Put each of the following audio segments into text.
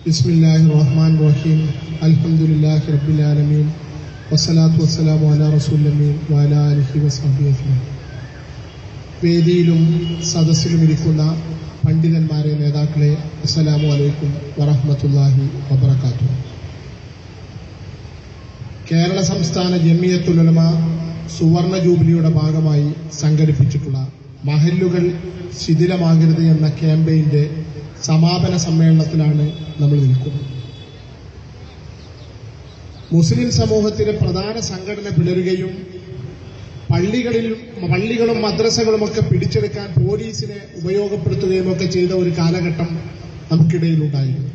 ബിസ്മില്ലാഹിർറഹ്മാനിർറഹീം. അൽഹംദുലില്ലാഹി റബ്ബിൽ ആലമീൻ. വസ്സലാത്തു വസ്സലാമു അലാ റസൂലിൽ അമീൻ വഅലാ ആലിഹി വസഹ്ബിഹി അജ്മഈൻ. വേദിയിലും സദസ്സിലും ഇരിക്കുന്ന പണ്ഡിതന്മാരെ, നേതാക്കളെ, അസ്സലാമു അലൈക്കും വറഹ്മത്തുള്ളാഹി വബറകാതുഹു. കേരള സംസ്ഥാന ജമിയത്തുൽ ഉലമ സുവർണ ജൂബിലിയുടെ ഭാഗമായി സംഘടിപ്പിച്ചിട്ടുള്ള മഹല്ലുകൾ ശിഥിലമാകരുത് എന്ന ക്യാമ്പയിന്റെ സമാപന സമ്മേളനത്തിലാണ് നമ്മൾ നിൽക്കുന്നത്. മുസ്ലിം സമൂഹത്തിലെ പ്രധാന സംഘടന പിളരുകയും പള്ളികളും മദ്രസകളുമൊക്കെ പിടിച്ചെടുക്കാൻ പോലീസിനെ ഉപയോഗപ്പെടുത്തുകയും ഒക്കെ ചെയ്ത ഒരു കാലഘട്ടം നമുക്കിടയിലുണ്ടായിരുന്നു.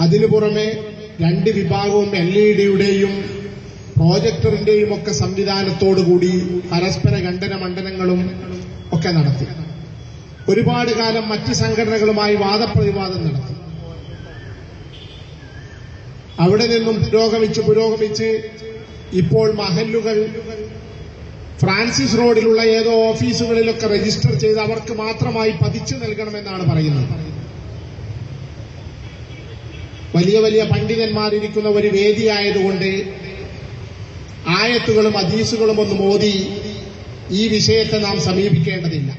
അതിനു പുറമെ രണ്ട് വിഭാഗവും LED-യുടെയും പ്രോജക്ടറിന്റെയും ഒക്കെ സംവിധാനത്തോടുകൂടി പരസ്പര ഖണ്ഡന മണ്ഡനങ്ങളും ഒക്കെ നടത്തി. ഒരുപാട് കാലം മറ്റ് സംഘടനകളുമായി വാദപ്രതിവാദം നടത്തി. അവിടെ നിന്നും പുരോഗമിച്ച് ഇപ്പോൾ മഹല്ലുകൾ ഫ്രാൻസിസ് റോഡിലുള്ള ഏതോ ഓഫീസുകളിലൊക്കെ രജിസ്റ്റർ ചെയ്ത് അവർക്ക് മാത്രമായി പതിച്ചു നൽകണമെന്നാണ് പറയുന്നത്. വലിയ വലിയ പണ്ഡിതന്മാരിരിക്കുന്ന ഒരു വേദിയായതുകൊണ്ട് ആയത്തുകളും ഹദീസുകളും ഒന്ന് മോദി ഈ വിഷയത്തെ നാം സമീപിക്കേണ്ടതില്ല.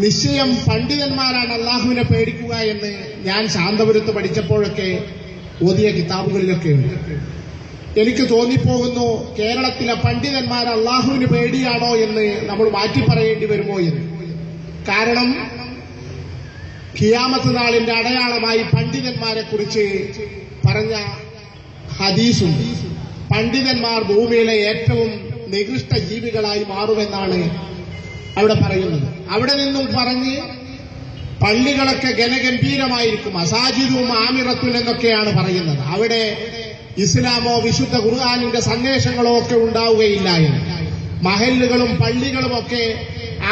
നിശ്ചയം പണ്ഡിതന്മാരാണ് അള്ളാഹുവിനെ പേടിക്കുക എന്ന് ഞാൻ ശാന്തപുരത്ത് പഠിച്ചപ്പോഴൊക്കെ ഓതിയ കിതാബുകളിലൊക്കെ ഉണ്ട്. എനിക്ക് തോന്നിപ്പോകുന്നു, കേരളത്തിലെ പണ്ഡിതന്മാർ അള്ളാഹുവിന് പേടിയാണോ എന്ന് നമ്മൾ മാറ്റി പറയേണ്ടി വരുമോ എന്ന്. കാരണം ഖിയാമത്ത് നാളിന്റെ അടയാളമായി പണ്ഡിതന്മാരെ കുറിച്ച് പറഞ്ഞ ഹദീസുണ്ട്. പണ്ഡിതന്മാർ ഭൂമിയിലെ ഏറ്റവും നികൃഷ്ട ജീവികളായി മാറുമെന്നാണ് അവിടെ പറയുന്നത്. അവിടെ നിന്നും പറഞ്ഞ് പള്ളികളൊക്കെ ഗനഗംഭീരമായിരിക്കും, അസാജിദും ആമിറത്തും എന്നൊക്കെയാണ് പറയുന്നത്. അവിടെ ഇസ്ലാമോ വിശുദ്ധ ഖുർആനിന്റെ സന്ദേശങ്ങളോ ഒക്കെ ഉണ്ടാവുകയില്ല എന്ന്. മഹല്ലുകളും പള്ളികളുമൊക്കെ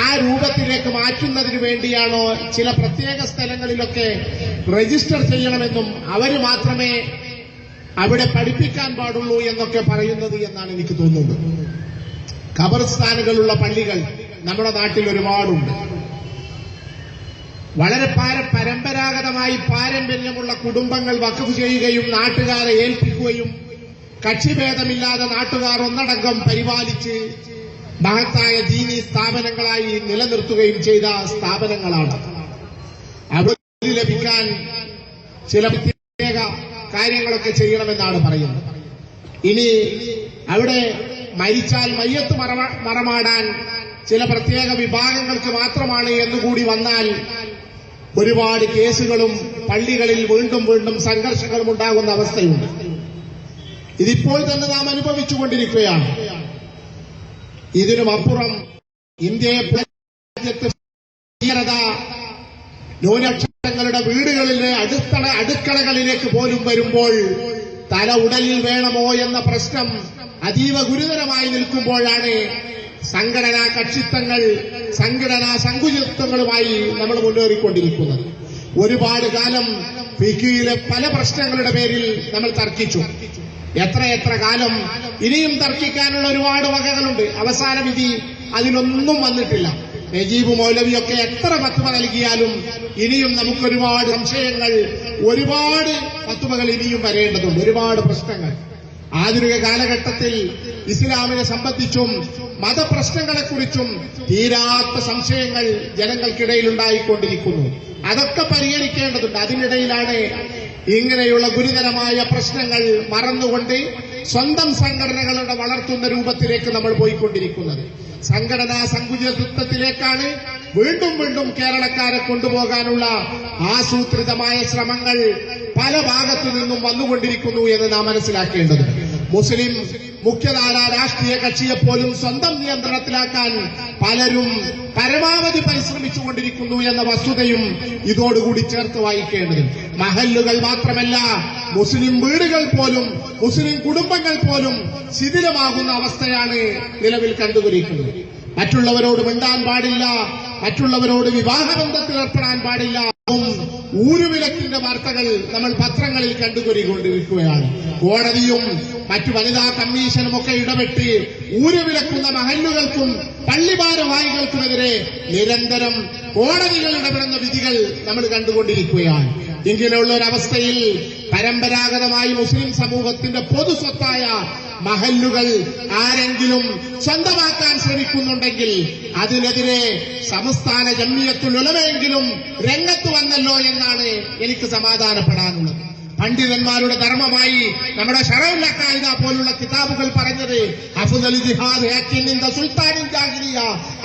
ആ രൂപത്തിലേക്ക് മാറ്റുന്നതിന് വേണ്ടിയാണോ ചില പ്രത്യേക സ്ഥലങ്ങളിലൊക്കെ രജിസ്റ്റർ ചെയ്യണമെന്നും അവർ മാത്രമേ അവിടെ പഠിപ്പിക്കാൻ പാടുള്ളൂ എന്നൊക്കെ പറയുന്നത് എന്നാണ് എനിക്ക് തോന്നുന്നത്. ഖബർസ്ഥാനുകളുള്ള പള്ളികൾ നമ്മുടെ നാട്ടിൽ ഒരുപാടുണ്ട്. വളരെ പരമ്പരാഗതമായി പാരമ്പര്യമുള്ള കുടുംബങ്ങൾ വഖഫ് ചെയ്യുകയും നാട്ടുകാരെ ഏൽപ്പിക്കുകയും കക്ഷിഭേദമില്ലാതെ നാട്ടുകാർ ഒന്നടങ്കം പരിപാലിച്ച് മഹത്തായ ദീനീ സ്ഥാപനങ്ങളായി നിലനിർത്തുകയും ചെയ്ത സ്ഥാപനങ്ങളാണ്. അവിടെ ലഭിക്കാൻ ചില പ്രത്യേക കാര്യങ്ങളൊക്കെ ചെയ്യണമെന്നാണ് പറയുന്നത്. ഇനി അവിടെ മരിച്ചാൽ മയ്യത്ത് മറമാടാൻ ചില പ്രത്യേക വിഭാഗങ്ങൾക്ക് മാത്രമാണ് എന്നുകൂടി വന്നാൽ ഒരുപാട് കേസുകളും പള്ളികളിൽ വീണ്ടും വീണ്ടും സംഘർഷങ്ങളും ഉണ്ടാകുന്ന അവസ്ഥയുണ്ട്. ഇതിപ്പോൾ തന്നെ നാം അനുഭവിച്ചുകൊണ്ടിരിക്കുകയാണ്. ഇതിനുമപ്പുറം ഇന്ത്യയെ ഭീകരത ന്യൂനപക്ഷങ്ങളുടെ വീടുകളിലെ അടുക്കളകളിലേക്ക് പോലും വരുമ്പോൾ തല ഉടലിൽ വേണമോ എന്ന പ്രശ്നം അതീവ ഗുരുതരമായി നിൽക്കുമ്പോഴാണ് സംഘടനാ കക്ഷിത്വങ്ങൾ, സംഘടനാ സങ്കുചിത്വങ്ങളുമായി നമ്മൾ മുന്നേറിക്കൊണ്ടിരിക്കുന്നത്. ഒരുപാട് കാലം ഫിഖിലെ പല പ്രശ്നങ്ങളുടെ പേരിൽ നമ്മൾ തർക്കിച്ചു. എത്ര കാലം ഇനിയും തർക്കിക്കാനുള്ള ഒരുപാട് വകകളുണ്ട്. അവസാന വിധി അതിലൊന്നും വന്നിട്ടില്ല. നജീബ് മൗലവിയൊക്കെ എത്ര ഫത്വ നൽകിയാലും ഇനിയും നമുക്കൊരുപാട് സംശയങ്ങൾ, ഒരുപാട് ഫത്വകൾ ഇനിയും വരേണ്ടതുണ്ട്, ഒരുപാട് പ്രശ്നങ്ങൾ. ആധുനിക കാലഘട്ടത്തിൽ ഇസ്ലാമിനെ സംബന്ധിച്ചും മതപ്രശ്നങ്ങളെക്കുറിച്ചും തീരാത്ത സംശയങ്ങൾ ജനങ്ങൾക്കിടയിൽ ഉണ്ടായിക്കൊണ്ടിരിക്കുന്നു. അതൊക്കെ പരിഹരിക്കേണ്ടതുണ്ട്. അതിനിടയിലാണ് ഇങ്ങനെയുള്ള ഗുരുതരമായ പ്രശ്നങ്ങൾ മറന്നുകൊണ്ട് സ്വന്തം സംഘടനകളുടെ വളർത്തുന്ന രൂപത്തിലേക്ക് നമ്മൾ പോയിക്കൊണ്ടിരിക്കുന്നത്. സംഘടനാ സങ്കുചിത്വത്തിലേക്കാണ് വീണ്ടും വീണ്ടും കേരളക്കാരെ കൊണ്ടുപോകാനുള്ള ആസൂത്രിതമായ ശ്രമങ്ങൾ പല ഭാഗത്തു നിന്നും വന്നുകൊണ്ടിരിക്കുന്നു എന്ന് നാം മനസ്സിലാക്കേണ്ടതുണ്ട്. മുസ്ലിം മുഖ്യധാര രാഷ്ട്രീയ കക്ഷിയെപ്പോലും സ്വന്തം നിയന്ത്രണത്തിലാക്കാൻ പലരും പരമാവധി പരിശ്രമിച്ചുകൊണ്ടിരിക്കുന്നു എന്ന വസ്തുതയും ഇതോടുകൂടി ചേർത്ത് വായിക്കേണ്ടതുണ്ട്. മഹല്ലുകൾ മാത്രമല്ല, മുസ്ലിം വീടുകൾ പോലും, മുസ്ലിം കുടുംബങ്ങൾ പോലും ശിഥിലമാകുന്ന അവസ്ഥയാണ് നിലവിൽ കണ്ടുകൊണ്ടിരിക്കുന്നത്. മറ്റുള്ളവരോട് മിണ്ടാൻ പാടില്ല, മറ്റുള്ളവരോട് വിവാഹബന്ധത്തിൽ ഏർപ്പെടാൻ പാടില്ല, ഊരുവിലക്കിന്റെ വാർത്തകൾ നമ്മൾ പത്രങ്ങളിൽ കണ്ടുകൊണ്ടിരിക്കുകയാണ്. കോടതിയും മറ്റു വനിതാ കമ്മീഷനും ഒക്കെ ഇടപെട്ട് ഊരുവിലക്കുന്ന മഹല്ലുകൾക്കും പള്ളിഭാരവാഹികൾക്കുമെതിരെ നിരന്തരം കോടതികൾ ഇടപെടുന്ന വിധികൾ നമ്മൾ കണ്ടുകൊണ്ടിരിക്കുകയാണ്. ഇങ്ങനെയുള്ള ഒരവസ്ഥയിൽ പരമ്പരാഗതമായി മുസ്ലിം സമൂഹത്തിന്റെ പൊതുസ്വത്തായ മഹല്ലുകൾ ആരെങ്കിലും സ്വന്തമാക്കാൻ ശ്രമിക്കുന്നുണ്ടെങ്കിൽ അതിനെതിരെ സംസ്ഥാന ജംഇയ്യത്തുൽ ഉലമയെങ്കിലും രംഗത്ത് വന്നല്ലോ എന്നാണ് എനിക്ക് സമാധാനപ്പെടാനുള്ളത്. പണ്ഡിതന്മാരുടെ ധർമ്മമായി നമ്മുടെ ശറഉൽ അഖായിദ പോലുള്ള കിതാബുകൾ പറഞ്ഞത് അഫ്ദൽ ജിഹാദ് ഹക്കിൻ സുൽത്താനിൻ ജാഹിലിയ,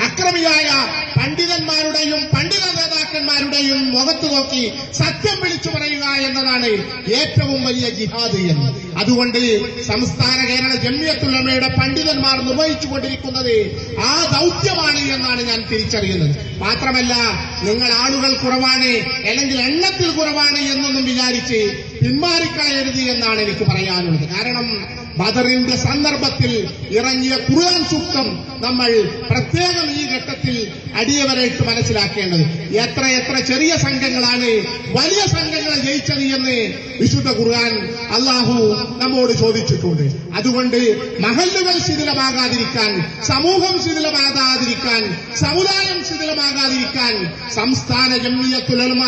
അക്രമിയായ പണ്ഡിതന്മാരുടെയും പണ്ഡിത നേതാക്കന്മാരുടെയും മുഖത്ത് നോക്കി സത്യം വിളിച്ചു പറയുക എന്നതാണ് ഏറ്റവും വലിയ ജിഹാദ് എന്ന്. അതുകൊണ്ട് സംസ്ഥാന കേരള ജംഇയ്യത്തുൽ ഉലമയുടെ പണ്ഡിതന്മാർ നിർവഹിച്ചുകൊണ്ടിരിക്കുന്നത് ആ ദൗത്യമാണ് എന്നാണ് ഞാൻ തിരിച്ചറിയുന്നത്. മാത്രമല്ല, നിങ്ങൾ ആളുകൾ കുറവാണ് അല്ലെങ്കിൽ എണ്ണത്തിൽ കുറവാണ് എന്നൊന്നും വിചാരിച്ച് പിന്മാറിക്കളയരുത് എന്നാണ് എനിക്ക് പറയാനുള്ളത്. കാരണം ബദറിന്റെ സന്ദർഭത്തിൽ ഇറങ്ങിയ ഖുർആൻ സൂക്തം നമ്മൾ പ്രത്യേകം ഈ ഘട്ടത്തിൽ അടിയവരായിട്ട് മനസ്സിലാക്കേണ്ടത്. എത്ര ചെറിയ സംഘങ്ങളാണ് വലിയ സംഘങ്ങളെ ജയിച്ചത് എന്ന് വിശുദ്ധ ഖുർആൻ അല്ലാഹു നമ്മോട് ചോദിച്ചിട്ടുണ്ട്. അതുകൊണ്ട് മഹല്ലുകൾ ശിഥിലമാകാതിരിക്കാൻ, സമൂഹം ശിഥിലമാകാതിരിക്കാൻ, സമുദായം ശിഥിലമാകാതിരിക്കാൻ സംസ്ഥാന ജംഇയ്യത്തുൽ ഉലമ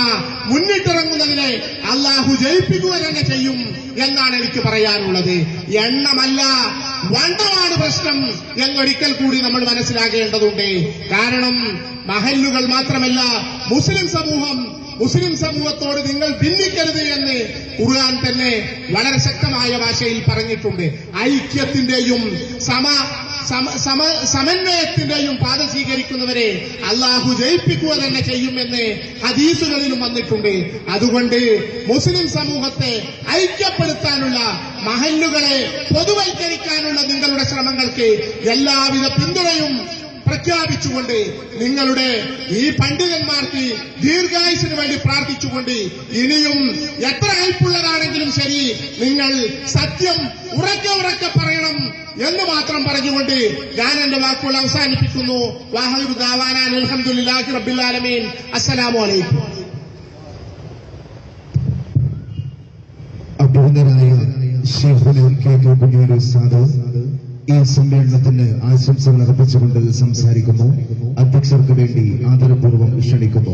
മുന്നിട്ടിറങ്ങുന്നതിനെ അല്ലാഹു ജയിപ്പിക്കുക തന്നെ ചെയ്യും എന്നാണ് എനിക്ക് പറയാനുള്ളത്. എണ്ണമല്ല, വണ്ണമാണ് പ്രശ്നം എന്നൊരിക്കൽ കൂടി നമ്മൾ മനസ്സിലാക്കേണ്ടതുണ്ട്. കാരണം മഹല്ലുകൾ മാത്രമല്ല, മുസ്ലിം സമൂഹത്തോട് നിങ്ങൾ ഭിന്നിക്കരുത് എന്ന് ഖുർആൻ തന്നെ വളരെ ശക്തമായ ഭാഷയിൽ പറഞ്ഞിട്ടുണ്ട്. ഐക്യത്തിന്റെയും സമന്വയത്തിന്റെയും പാത സ്വീകരിക്കുന്നവരെ അല്ലാഹു ജയിപ്പിക്കുക തന്നെ ചെയ്യുമെന്ന് ഹദീസുകളിലും വന്നിട്ടുണ്ട്. അതുകൊണ്ട് മുസ്ലിം സമൂഹത്തെ ഐക്യപ്പെടുത്താനുള്ള, മഹല്ലുകളെ പൊതുവൽക്കരിക്കാനുള്ള നിങ്ങളുടെ ശ്രമങ്ങൾക്ക് എല്ലാവിധ പിന്തുണയും പ്രഖ്യാപിച്ചുകൊണ്ട് നിങ്ങളുടെ ഈ പണ്ഡിതന്മാർക്ക് ദീർഘായുസിന് വേണ്ടി പ്രാർത്ഥിച്ചുകൊണ്ട് ഇനിയും എത്ര ഹൈപ്പുള്ളതാണെങ്കിലും ശരി, നിങ്ങൾ സത്യം ഉറക്കെ പറയണം എന്ന് മാത്രം പറഞ്ഞുകൊണ്ട് ഞാൻ എന്റെ വാക്കുകൾ അവസാനിപ്പിക്കുന്നു. വാഹിറു ദഅവാനാ അൽഹംദുലില്ലാഹി റബ്ബിൽ ആലമീൻ. അസ്സലാമു അലൈക്കും. അഭിനന്ദനായ ശൈഖുൽ കുഞ്ഞൂർ ഉസ്താദ് ഈ സമ്മേളനത്തിന് ആശംസകൾ അർപ്പിച്ചുകൊണ്ട് സംസാരിക്കുന്നു. അധ്യക്ഷർക്ക് വേണ്ടി ആദരപൂർവ്വം ക്ഷണിക്കുന്നു.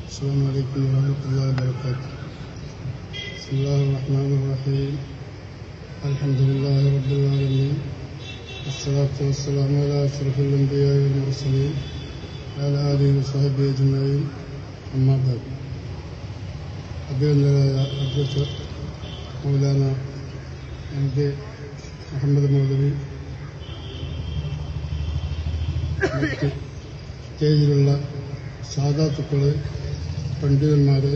അസ്സലാമു അലൈക്കും വറഹ്മത്തുള്ളാഹി വബറകാതുഹു. ബിസ്മില്ലാഹിർ റഹ്മാനിർ റഹീം. അൽഹംദുലില്ലാഹി റബ്ബിൽ ആലമീൻ. വസ്സലാത്തു വസ്സലാമു അലാ അഷ്റഫിൽ അൻബിയാഇ വൽ മുർസലീൻ വഅലാ ആലിഹി വസഹ്ബിഹി അജ്മഈൻ. അമ്മാ ബഅദ്. അഭിനന്ദനായ അധ്യക്ഷർ മൗലാന എം.കെ. മുഹമ്മദ് മൗലവി, മറ്റ് സ്റ്റേജിലുള്ള സാദാത്തുക്കള്, പണ്ഡിതന്മാര്,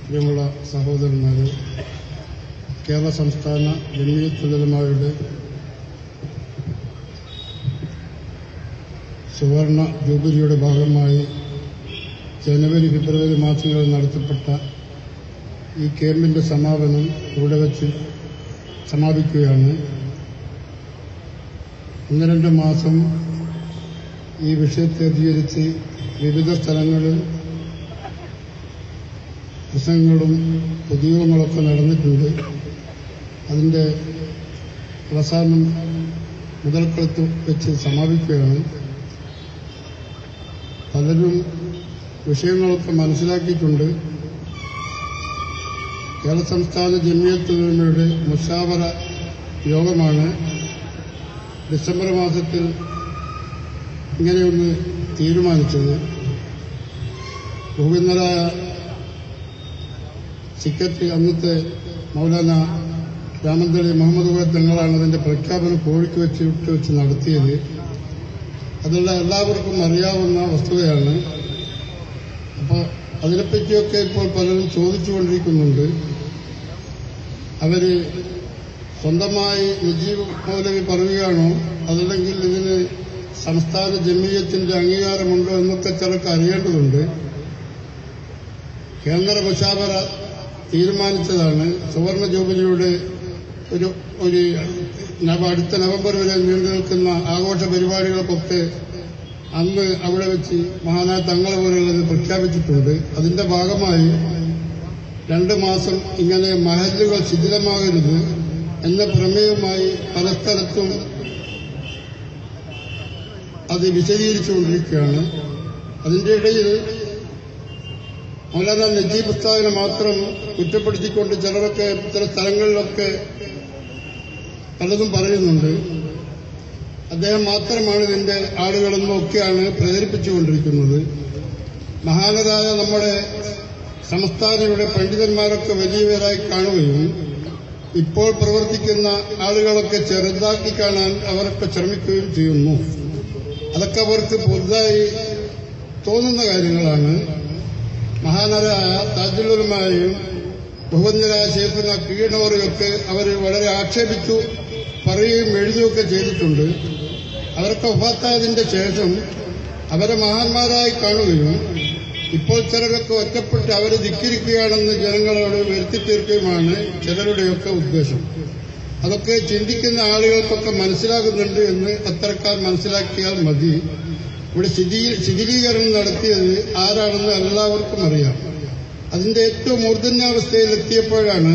പ്രിയമുള്ള സഹോദരന്മാര്, കേരള സംസ്ഥാന ജംഇയ്യത്തുൽ ഉലമയുടെ സുവർണ ജൂബിലിയുടെ ഭാഗമായി ജനുവരി ഫെബ്രുവരി മാസങ്ങളിൽ നടത്തപ്പെട്ട ഈ ക്യാമ്പിന്റെ സമാപനം ഇവിടെ വെച്ച് സമാപിക്കുകയാണ്. 1-2 മാസം ഈ വിഷയത്തെ അധികരിച്ച് വിവിധ സ്ഥലങ്ങളിൽ പ്രസംഗങ്ങളും പൊതുയോഗങ്ങളൊക്കെ നടന്നിട്ടുണ്ട്. അതിന്റെ അവസാനം മുതൽക്കളത്ത് വെച്ച് സമാപിക്കുകയാണ്. പലരും വിഷയങ്ങളൊക്കെ മനസ്സിലാക്കിയിട്ടുണ്ട്. കേരള സംസ്ഥാന ജംഇയ്യത്തുൽ ഉലമയുടെ മുശാവറ യോഗമാണ് ഡിസംബർ മാസത്തിൽ ഇങ്ങനെയൊന്ന് തീരുമാനിച്ചത്. ബഹുമാന്യരായ സെക്രട്ടറി അന്നത്തെ മൗലാന രാമന്തളി മുഹമ്മദ് കോയ തങ്ങളാണ് അതിന്റെ പ്രഖ്യാപനം കോഴിക്ക് വെച്ച് നടത്തിയത്. അതുള്ള എല്ലാവർക്കും അറിയാവുന്ന വസ്തുതയാണ്. അപ്പോൾ അതിനെപ്പറ്റിയൊക്കെ ഇപ്പോൾ പലരും ചോദിച്ചുകൊണ്ടിരിക്കുന്നുണ്ട്. അവര് സ്വന്തമായി നജീബ് മൗലവി പറയുകയാണോ, അതല്ലെങ്കിൽ ഇതിന് സംസ്ഥാന ജംഇയ്യത്തിന്റെ അംഗീകാരമുണ്ടോ എന്നൊക്കെ ചിലർക്ക് അറിയേണ്ടതുണ്ട്. കേന്ദ്ര മുശാവറ തീരുമാനിച്ചതാണ് സുവർണ ജൂബിലിയുടെ അടുത്ത നവംബർ വരെ നീണ്ടു നിൽക്കുന്ന ആഘോഷ പരിപാടികൾക്കൊക്കെ അന്ന് അവിടെ വെച്ച് മഹാനായ തങ്ങളെ പോലുള്ളത് പ്രഖ്യാപിച്ചിട്ടുണ്ട്. അതിന്റെ ഭാഗമായി 2 മാസം ഇങ്ങനെ മഹല്ലുകൾ ശിഥിലമാകരുത് എന്ന പ്രമേയവുമായി പല സ്ഥലത്തും അത് വിശദീകരിച്ചുകൊണ്ടിരിക്കുകയാണ്. അതിന്റെ ഇടയിൽ മൗലാന നജീബ് ഉസ്താദിനെ മാത്രം കുറ്റപ്പെടുത്തിക്കൊണ്ട് ചിലരൊക്കെ ചില സ്ഥലങ്ങളിലൊക്കെ പലതും പറയുന്നുണ്ട്. അദ്ദേഹം മാത്രമാണ് ഇതിന്റെ ആളുകളെന്നും ഒക്കെയാണ് പ്രചരിപ്പിച്ചുകൊണ്ടിരിക്കുന്നത്. മഹാനരായ നമ്മുടെ സംസ്ഥാനയുടെ പണ്ഡിതന്മാരൊക്കെ വലിയവരായി കാണുകയും ഇപ്പോൾ പ്രവർത്തിക്കുന്ന ആളുകളൊക്കെ ചെറുതാക്കി കാണാൻ അവരൊക്കെ ശ്രമിക്കുകയും ചെയ്യുന്നു. അതൊക്കെ അവർക്ക് പുതുതായി തോന്നുന്ന കാര്യങ്ങളാണ്. മഹാനരായ താജുൽ ഉലമയും ബഹുവന്യരായ ശൈഖുന കീഴനവരെയൊക്കെ അവർ വളരെ ആക്ഷേപിച്ചു പറയുകയും എഴുതുകയൊക്കെ ചെയ്തിട്ടുണ്ട്. അവരൊക്കെ വഫാത്തായതിന്റെ ശേഷം അവരെ മഹാന്മാരായി കാണുകയും ഇപ്പോൾ ചിലരൊക്കെ ഒറ്റപ്പെട്ട് അവരെ ധിക്കരിക്കുകയാണെന്ന് ജനങ്ങളോട് വരുത്തിത്തീർക്കുകയുമാണ് ചിലരുടെയൊക്കെ ഉദ്ദേശം. അതൊക്കെ ചിന്തിക്കുന്ന ആളുകൾക്കൊക്കെ മനസ്സിലാകുന്നുണ്ട് എന്ന് അത്തരക്കാർ മനസ്സിലാക്കിയാൽ മതി. ഇവിടെ ശിഥിലീകരണം നടത്തിയത് ആരാണെന്ന് എല്ലാവർക്കും അറിയാം. അതിന്റെ ഏറ്റവും മൂർധന്യാവസ്ഥയിലെത്തിയപ്പോഴാണ്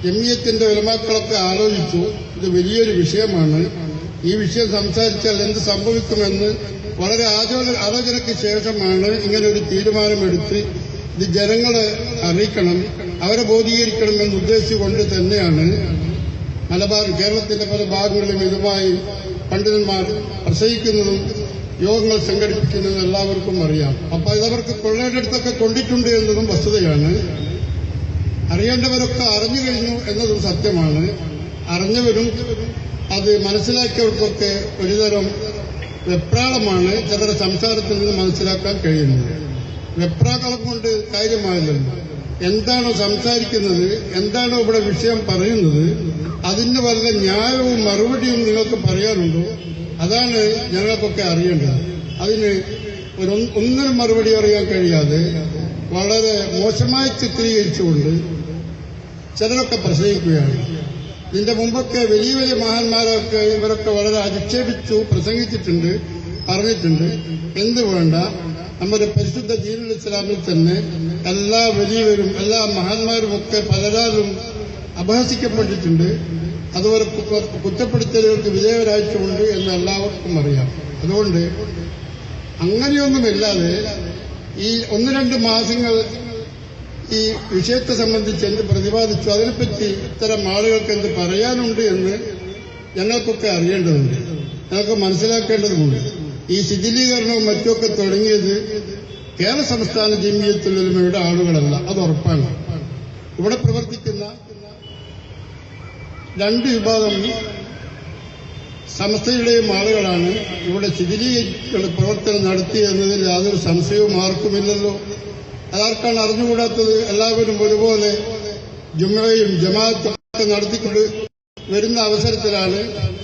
ജമിയത്തിന്റെ ഉലമാക്കളൊക്കെ ആലോചിച്ചു, ഇത് വലിയൊരു വിഷയമാണ്, ഈ വിഷയം സംസാരിച്ചാൽ എന്ത് സംഭവിക്കുമെന്ന് വളരെ ആലോചനയ്ക്ക് ശേഷമാണ് ഇങ്ങനെ ഒരു തീരുമാനമെടുത്ത് ഇത് ജനങ്ങളെ അറിയിക്കണം, അവരെ ബോധീകരിക്കണമെന്ന് ഉദ്ദേശിച്ചുകൊണ്ട് തന്നെയാണ് മലബാർ കേരളത്തിന്റെ പല ഭാഗങ്ങളിലും ഇതുമായി പണ്ഡിതന്മാർ പ്രസംഗിക്കുന്നതും യോഗങ്ങൾ സംഘടിപ്പിക്കുന്നതും എല്ലാവർക്കും അറിയാം. അപ്പൊ ഇതവർക്ക് കൊള്ളേണ്ടടുത്തൊക്കെ കൊണ്ടിട്ടുണ്ട് എന്നതും വസ്തുതയാണ്. അറിയേണ്ടവരൊക്കെ അറിഞ്ഞു കഴിഞ്ഞു എന്നതും സത്യമാണ്. അറിഞ്ഞവരും അത് മനസ്സിലാക്കിയവർക്കൊക്കെ ഒരുതരം വെപ്രാളമാണ് ചിലരുടെ സംസാരത്തിൽ നിന്ന് മനസ്സിലാക്കാൻ കഴിയുന്നത്. വെപ്രാളം കൊണ്ട് കാര്യമായില്ലല്ലോ. എന്താണോ സംസാരിക്കുന്നത്, എന്താണോ ഇവിടെ വിഷയം പറയുന്നത്, അതിന് വല്ല ന്യായവും മറുപടിയും നിങ്ങൾക്ക് പറയാനുണ്ടോ? അതാണ് ഞങ്ങൾക്കൊക്കെ അറിയേണ്ടത്. അതിന് ഒന്നിനും മറുപടി അറിയാൻ കഴിയാതെ വളരെ മോശമായി ചിത്രീകരിച്ചുകൊണ്ട് ചിലരൊക്കെ പ്രസംഗിക്കുകയാണ്. ഇതിന്റെ മുമ്പൊക്കെ വലിയ വലിയ മഹാന്മാരൊക്കെ ഇവരൊക്കെ വളരെ അധിക്ഷേപിച്ചു പ്രസംഗിച്ചിട്ടുണ്ട്, പറഞ്ഞിട്ടുണ്ട്. എന്ത് വേണ്ട, നമ്മുടെ പരിശുദ്ധ ദീനുൽ ഇസ്ലാമിൽ തന്നെ എല്ലാ വലിയവരും എല്ലാ മഹാന്മാരുമൊക്കെ പലരാലും അപഹസിക്കപ്പെട്ടിട്ടുണ്ട്. അതുപോലെ കുറ്റപ്പെടുത്തലുകൾക്ക് വിധേയരായിട്ടുണ്ട് എന്ന് എല്ലാവർക്കും അറിയാം. അതുകൊണ്ട് അങ്ങനെയൊന്നുമില്ലാതെ ഈ 1-2 മാസങ്ങൾ ഈ വിഷയത്തെ സംബന്ധിച്ച് എന്ത് പ്രതിപാദിച്ചു, അതിനെപ്പറ്റി ഇത്തരം ആളുകൾക്ക് എന്ത് പറയാനുണ്ട് എന്ന് ഞങ്ങൾക്കൊക്കെ അറിയേണ്ടതുണ്ട്, ഞങ്ങൾക്ക് മനസ്സിലാക്കേണ്ടതുമുണ്ട്. ഈ ശിഥിലീകരണവും മറ്റുമൊക്കെ തുടങ്ങിയത് കേരള സംസ്ഥാന ജമിയത്തുൽ ഉലമയുടെ ആളുകളല്ല, അത് ഉറപ്പാണ്. ഇവിടെ പ്രവർത്തിക്കുന്ന 2 വിഭാഗം സംസ്ഥയുടെയും ആളുകളാണ് ഇവിടെ ശിഥിലീകരണ പ്രവർത്തനം നടത്തിയെന്നതിൽ യാതൊരു സംശയവും ആർക്കുമില്ലല്ലോ. അതാർക്കാണ് അറിഞ്ഞുകൂടാത്തത്? എല്ലാവരും ഒരുപോലെ ജുമയും ജമാഅത്തും നടത്തിക്കൊണ്ട് വരുന്ന അവസരത്തിലാണ്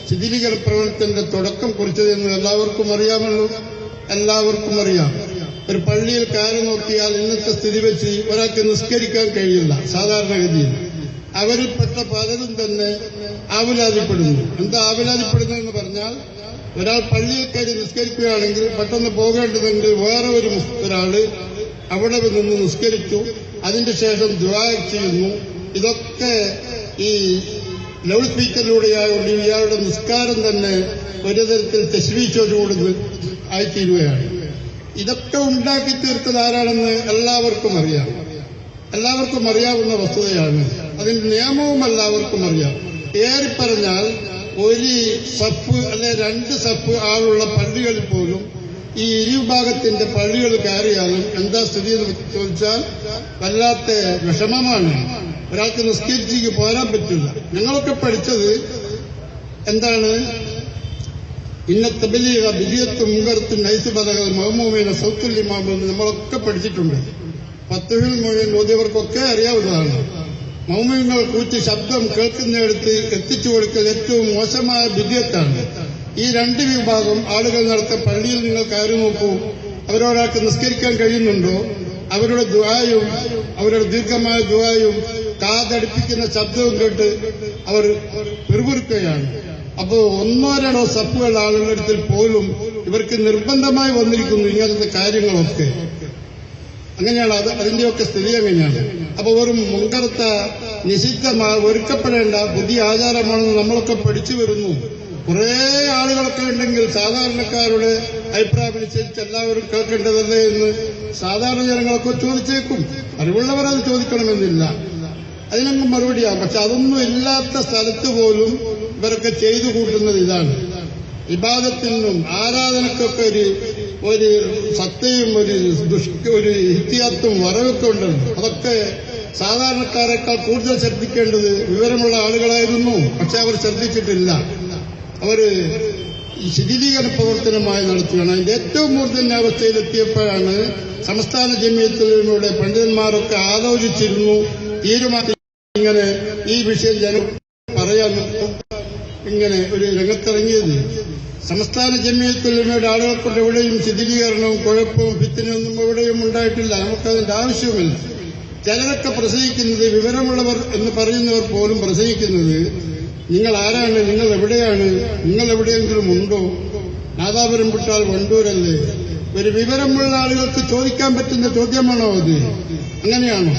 ശിഥിലീകരണ പ്രവർത്തനത്തിന്റെ തുടക്കം കുറിച്ചതെന്ന് എല്ലാവർക്കും അറിയാമല്ലോ. എല്ലാവർക്കും അറിയാം. ഒരു പള്ളിയിൽ കയറി നോക്കിയാൽ ഇന്നത്തെ സ്ഥിതി വെച്ച് ഒരാൾക്ക് നിസ്കരിക്കാൻ കഴിയില്ല സാധാരണഗതിയിൽ. അവരിൽപ്പെട്ട പലരും തന്നെ ആവലാതിപ്പെടുന്നു. എന്താ ആവലാതിപ്പെടുന്നതെന്ന് പറഞ്ഞാൽ, ഒരാൾ പള്ളിയിൽ കയറി നിസ്കരിക്കുകയാണെങ്കിൽ പെട്ടെന്ന് പോകേണ്ടതെങ്കിൽ വേറെ ഒരാള് അവിടെ നിന്ന് നിസ്കരിച്ചു, അതിന്റെ ശേഷം ദുആ ചെയ്യുന്നു. ഇതൊക്കെ ഈ ലൗഡ് സ്പീക്കറിലൂടെയായോണ്ട് ഇയാളുടെ നിസ്കാരം തന്നെ ഒരു തരത്തിൽ തശ്വീശോടുകൂടി ആയിത്തീരുകയാണ്. ഇതൊക്കെ ഉണ്ടാക്കി തീർത്തത് ആരാണെന്ന് എല്ലാവർക്കും അറിയാം. എല്ലാവർക്കും അറിയാവുന്ന വസ്തുതയാണ്. അതിന്റെ നിയമവും എല്ലാവർക്കും അറിയാം. ഏറിപ്പറഞ്ഞാൽ ഒരു സഫ് അല്ലെ 2 സഫ് ആളുള്ള പള്ളികളിൽ പോലും ഈ ഇരുവിഭാഗത്തിന്റെ പള്ളികൾ കയറിയാലും എന്താ സ്ഥിതി എന്ന് ചോദിച്ചാൽ വല്ലാത്ത വിഷമമാണ്. ഒരാൾക്ക് നിസ്കരിച്ചിക്ക് പോരാൻ പറ്റില്ല. ഞങ്ങളൊക്കെ പഠിച്ചത് എന്താണ്? ഇന്നത്തെ ബലീഗ ബിദിയത്തും മുങ്കറത്തും നൈസുബലകൾ മഹ്മൂമിനെ സൗത്തുല്യമാമെന്ന് നമ്മളൊക്കെ പഠിച്ചിട്ടുണ്ട്. ഫത്ഹുൽ മുഈൻ ഓതിയവർക്കൊക്കെ അറിയാവുന്നതാണ്. മൗമിങ്ങൾ കൂറ്റി ശബ്ദം കേൾക്കുന്നിടത്ത് എത്തിച്ചു കൊടുക്കൽ ഏറ്റവും മോശമായ ബിദിയത്താണ്. ഈ 2 വിഭാഗം ആളുകൾ നടത്തിയ പള്ളിയിൽ നിങ്ങൾ കയറി നോക്കൂ. അവരോടാൾക്ക് നിസ്കരിക്കാൻ കഴിയുന്നുണ്ടോ? അവരുടെ ദുആയും അവരുടെ ദീർഘമായ ദുആയും കാതടിപ്പിക്കുന്ന ശബ്ദവും കേട്ട് അവർ പിറുപിറുക്കുകയാണ്. അപ്പോൾ ഒന്നോ രണ്ടോ സപ്പുകൾ ആളുകളിടത്തിൽ പോലും ഇവർക്ക് നിർബന്ധമായി വന്നിരിക്കുന്നു ഇങ്ങനത്തെ കാര്യങ്ങളൊക്കെ. അങ്ങനെയാണ് അതിന്റെയൊക്കെ സ്ഥിതി അങ്ങനെയാണ്. അപ്പൊ വെറും മുൻകറുത്ത നിഷിദ്ധമായി ഒരുക്കപ്പെടേണ്ട പുതിയ ആചാരമാണെന്ന് നമ്മളൊക്കെ പഠിച്ചു വരുന്നു. കുറെ ആളുകളൊക്കെ ഉണ്ടെങ്കിൽ സാധാരണക്കാരുടെ അഭിപ്രായം അനുസരിച്ച് എല്ലാവരും കേൾക്കേണ്ടതല്ലേ എന്ന് സാധാരണ ജനങ്ങളൊക്കെ ചോദിച്ചേക്കും. അറിവുള്ളവർ അത് ചോദിക്കണമെന്നില്ല, അതിനൊന്നും മറുപടിയാകും. പക്ഷെ അതൊന്നും ഇല്ലാത്ത സ്ഥലത്ത് പോലും ഇവരൊക്കെ ചെയ്തു കൂട്ടുന്നത് ഇതാണ്. ഇബാദത്തിനും ആരാധനക്കൊക്കെ ഒരു സത്തയും ഒരു ഇഹ്തിയാത്തും വറവൊക്കെ ഉണ്ടല്ലോ. അതൊക്കെ സാധാരണക്കാരെക്കാൾ കൂടുതൽ ശ്രദ്ധിക്കേണ്ടത് വിവരമുള്ള ആളുകളായിരുന്നു. പക്ഷെ അവർ ശ്രദ്ധിച്ചിട്ടില്ല. അവര് ഈ ശിഥിലീകരണ പ്രവർത്തനമായി നടത്തുകയാണ്. അതിന്റെ ഏറ്റവും മൂർധന്യ അവസ്ഥയിലെത്തിയപ്പോഴാണ് സംസ്ഥാന ജമിയത്തിലൂടെ പണ്ഡിതന്മാരൊക്കെ ആലോചിച്ചിരുന്നു, തീരുമാനം ഇങ്ങനെ ഈ വിഷയം ജനം പറയാൻ ഇങ്ങനെ ഒരു രംഗത്തിറങ്ങിയത്. സംസ്ഥാന ജമിയത്തിലൂടെ ആളുകൾക്കൊണ്ട് എവിടെയും ശിഥിലീകരണവും കുഴപ്പവും ഫിത്തിനൊന്നും എവിടെയും ഉണ്ടായിട്ടില്ല. നമുക്കതിന്റെ ആവശ്യവുമില്ല. ചിലരൊക്കെ പ്രസംഗിക്കുന്നത്, വിവരമുള്ളവർ എന്ന് പറയുന്നവർ പോലും പ്രസംഗിക്കുന്നത്, നിങ്ങൾ ആരാണ്, നിങ്ങൾ എവിടെയാണ്, നിങ്ങൾ എവിടെയെങ്കിലും ഉണ്ടോ, നാദാപുരം വിട്ടാൽ വണ്ടൂരല്ലേ? ഒരു വിവരമുള്ള ആളുകൾക്ക് ചോദിക്കാൻ പറ്റുന്ന ചോദ്യമാണോ അത്? അങ്ങനെയാണോ?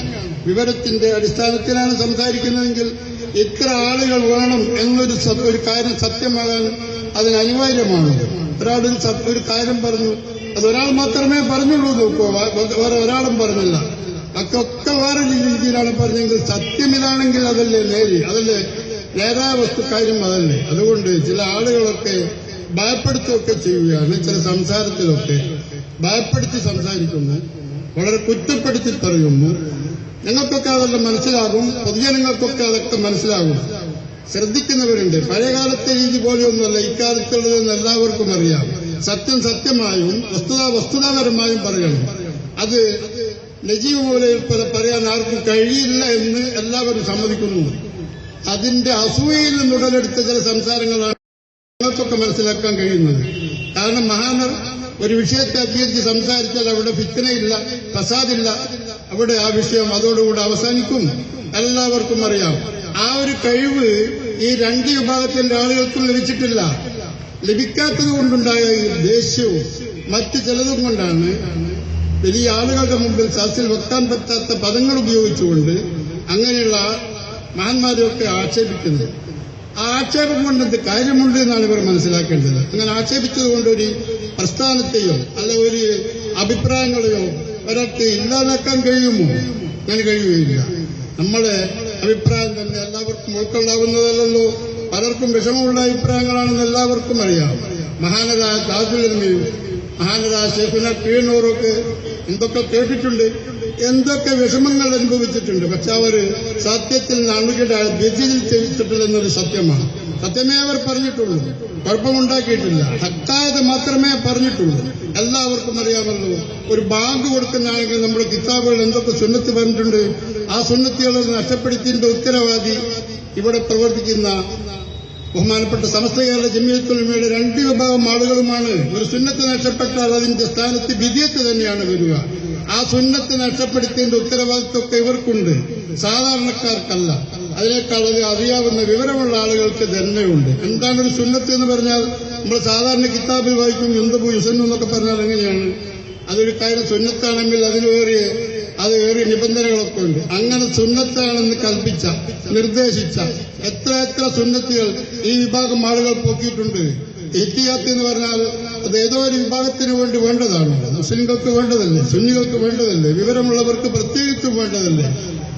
വിവരത്തിന്റെ അടിസ്ഥാനത്തിലാണ് സംസാരിക്കുന്നതെങ്കിൽ ഇത്ര ആളുകൾ വേണം എന്നൊരു കാര്യം സത്യമാകാൻ അതിന് അനിവാര്യമാണ്. ഒരു കാര്യം പറഞ്ഞു, അതൊരാൾ മാത്രമേ പറഞ്ഞുള്ളൂ. നോക്കൂ, വേറെ ഒരാളും പറഞ്ഞില്ല. ഒക്കെ വേറെ രീതിയിലാണ് പറഞ്ഞെങ്കിൽ സത്യമിതാണെങ്കിൽ അതല്ലേ നേരി, അതല്ലേ നേരായ വസ്തുക്കാര്യം, അതല്ലേ. അതുകൊണ്ട് ചില ആളുകളൊക്കെ ഭയപ്പെടുത്തുകയൊക്കെ ചെയ്യുകയാണ്. ചില സംസാരത്തിലൊക്കെ ഭയപ്പെടുത്തി സംസാരിക്കുന്നു, വളരെ കുറ്റപ്പെടുത്തി പറയുന്നു. ഞങ്ങൾക്കൊക്കെ അതെല്ലാം മനസ്സിലാകും, പൊതുജനങ്ങൾക്കൊക്കെ അതൊക്കെ മനസ്സിലാകും. ശ്രദ്ധിക്കുന്നവരുണ്ട്. പഴയകാലത്തെ രീതി പോലെയൊന്നുമല്ല ഇക്കാലത്തുള്ളതെന്ന് എല്ലാവർക്കും അറിയാം. സത്യം സത്യമായും വസ്തുതാപരമായും പറയണം. അത് നജീബ് പോലെ പറയാൻ ആർക്കും കഴിയില്ല എന്ന് എല്ലാവരും സമ്മതിക്കുന്നു. അതിന്റെ അസൂയയിൽ നിന്നുടലെടുത്ത ചില സംസാരങ്ങളാണ് ഞങ്ങൾക്കൊക്കെ മനസ്സിലാക്കാൻ കഴിയുന്നത്. കാരണം മഹാനർ ഒരു വിഷയത്തെ അധികരിച്ച് സംസാരിച്ചാൽ അവിടെ ഫിത്നയില്ല, ഫസാദില്ല. അവിടെ ആ വിഷയം അതോടുകൂടി അവസാനിക്കും. എല്ലാവർക്കും അറിയാം. ആ ഒരു കഴിവ് ഈ രണ്ട് വിഭാഗത്തിന്റെ ആളുകൾക്കും ലഭിച്ചിട്ടില്ല. ലഭിക്കാത്തത് കൊണ്ടുണ്ടായ ഈ ദേഷ്യവും മറ്റു ചിലതും കൊണ്ടാണ് വലിയ ആളുകളുടെ മുമ്പിൽ സദസ്സിൽ വെക്കാൻ പറ്റാത്ത പദങ്ങൾ ഉപയോഗിച്ചുകൊണ്ട് അങ്ങനെയുള്ള മഹാന്മാരെയൊക്കെ ആക്ഷേപിക്കുന്നത്. ആ ആക്ഷേപം കൊണ്ട് എന്ത് കാര്യമുണ്ട് എന്നാണ് ഇവർ മനസ്സിലാക്കേണ്ടത്. അങ്ങനെ ആക്ഷേപിച്ചതുകൊണ്ട് ഒരു പ്രസ്ഥാനത്തെയോ അല്ല ഒരു അഭിപ്രായങ്ങളെയോ ഒരാൾക്ക് ഇല്ലാതാക്കാൻ കഴിയുമോ? അങ്ങനെ കഴിയുകയില്ല. നമ്മുടെ അഭിപ്രായം തന്നെ എല്ലാവർക്കും ഉൾക്കൊള്ളാവുന്നതല്ലോ. പലർക്കും വിഷമമുള്ള അഭിപ്രായങ്ങളാണെന്ന് എല്ലാവർക്കും അറിയാം. മഹാനരായ താജുലമയും മഹാനരായ ശൈഖുന കീഴൂറൊക്കെ എന്തൊക്കെ കേട്ടിട്ടുണ്ട്, എന്തൊക്കെ വിഷമങ്ങൾ അനുഭവിച്ചിട്ടുണ്ട്. പക്ഷെ അവര് സത്യത്തിൽ അണുകിട വ്യതിയിൽ ചെയ്തിട്ടില്ലെന്നത് സത്യമാണ്. സത്യമേ അവർ പറഞ്ഞിട്ടുള്ളൂ, കുഴപ്പമുണ്ടാക്കിയിട്ടില്ല. ഹക്കായത് മാത്രമേ പറഞ്ഞിട്ടുള്ളൂ. എല്ലാവർക്കും അറിയാമല്ലോ. ഒരു ബാങ്ക് കൊടുക്കുന്നതാണെങ്കിൽ നമ്മുടെ കിതാബുകൾ എന്തൊക്കെ സുന്നത്ത് പറഞ്ഞിട്ടുണ്ട്. ആ സുന്നത്തുകളെ നഷ്ടപ്പെടുത്തിയതിന്റെ ഉത്തരവാദി ഇവിടെ പ്രവർത്തിക്കുന്ന ബഹുമാനപ്പെട്ട സമസ്ത കേരള ജമിയത്തുൽ ഉലമയുടെ രണ്ട് വിഭാഗം ആളുകളുമാണ്. ഒരു സുന്നത്ത് നഷ്ടപ്പെട്ടാൽ അതിന്റെ സ്ഥാനത്ത് ബിദിയത്ത് തന്നെയാണ് വരിക. ആ സുന്നത്ത് നഷ്ടപ്പെടുത്തിയതിന്റെ ഉത്തരവാദിത്വമൊക്കെ ഇവർക്കുണ്ട്, സാധാരണക്കാർക്കല്ല. അതിനേക്കാൾ അത് അറിയാവുന്ന വിവരമുള്ള ആളുകൾക്ക് തന്നെയുണ്ട്. എന്താണ് ഒരു സുന്നത്ത് എന്ന് പറഞ്ഞാൽ നമ്മൾ സാധാരണ കിതാബിൽ വായിക്കും യുന്തബു യുസന്നു എന്നൊക്കെ പറഞ്ഞാൽ എങ്ങനെയാണ്? അതൊരു കാര്യം സുന്നത്താണെങ്കിൽ അത് ഏറിയ നിബന്ധനകളൊക്കെ ഉണ്ട്. അങ്ങനെ സുന്നത്താണെന്ന് കൽപ്പിച്ച നിർദ്ദേശിച്ച എത്ര സുന്നത്തുകൾ ഈ വിഭാഗം ആളുകൾ പൊക്കിയിട്ടുണ്ട്. ഇഹ്തിയാത്ത് എന്ന് പറഞ്ഞാൽ അത് ഏതോ ഒരു വിഭാഗത്തിന് വേണ്ടി വേണ്ടതാണ്. മുസ്ലിങ്ങൾക്ക് വേണ്ടതല്ലേ, സുന്നികൾക്ക് വേണ്ടതല്ലേ, വിവരമുള്ളവർക്ക് പ്രത്യേകിച്ചും വേണ്ടതല്ലേ.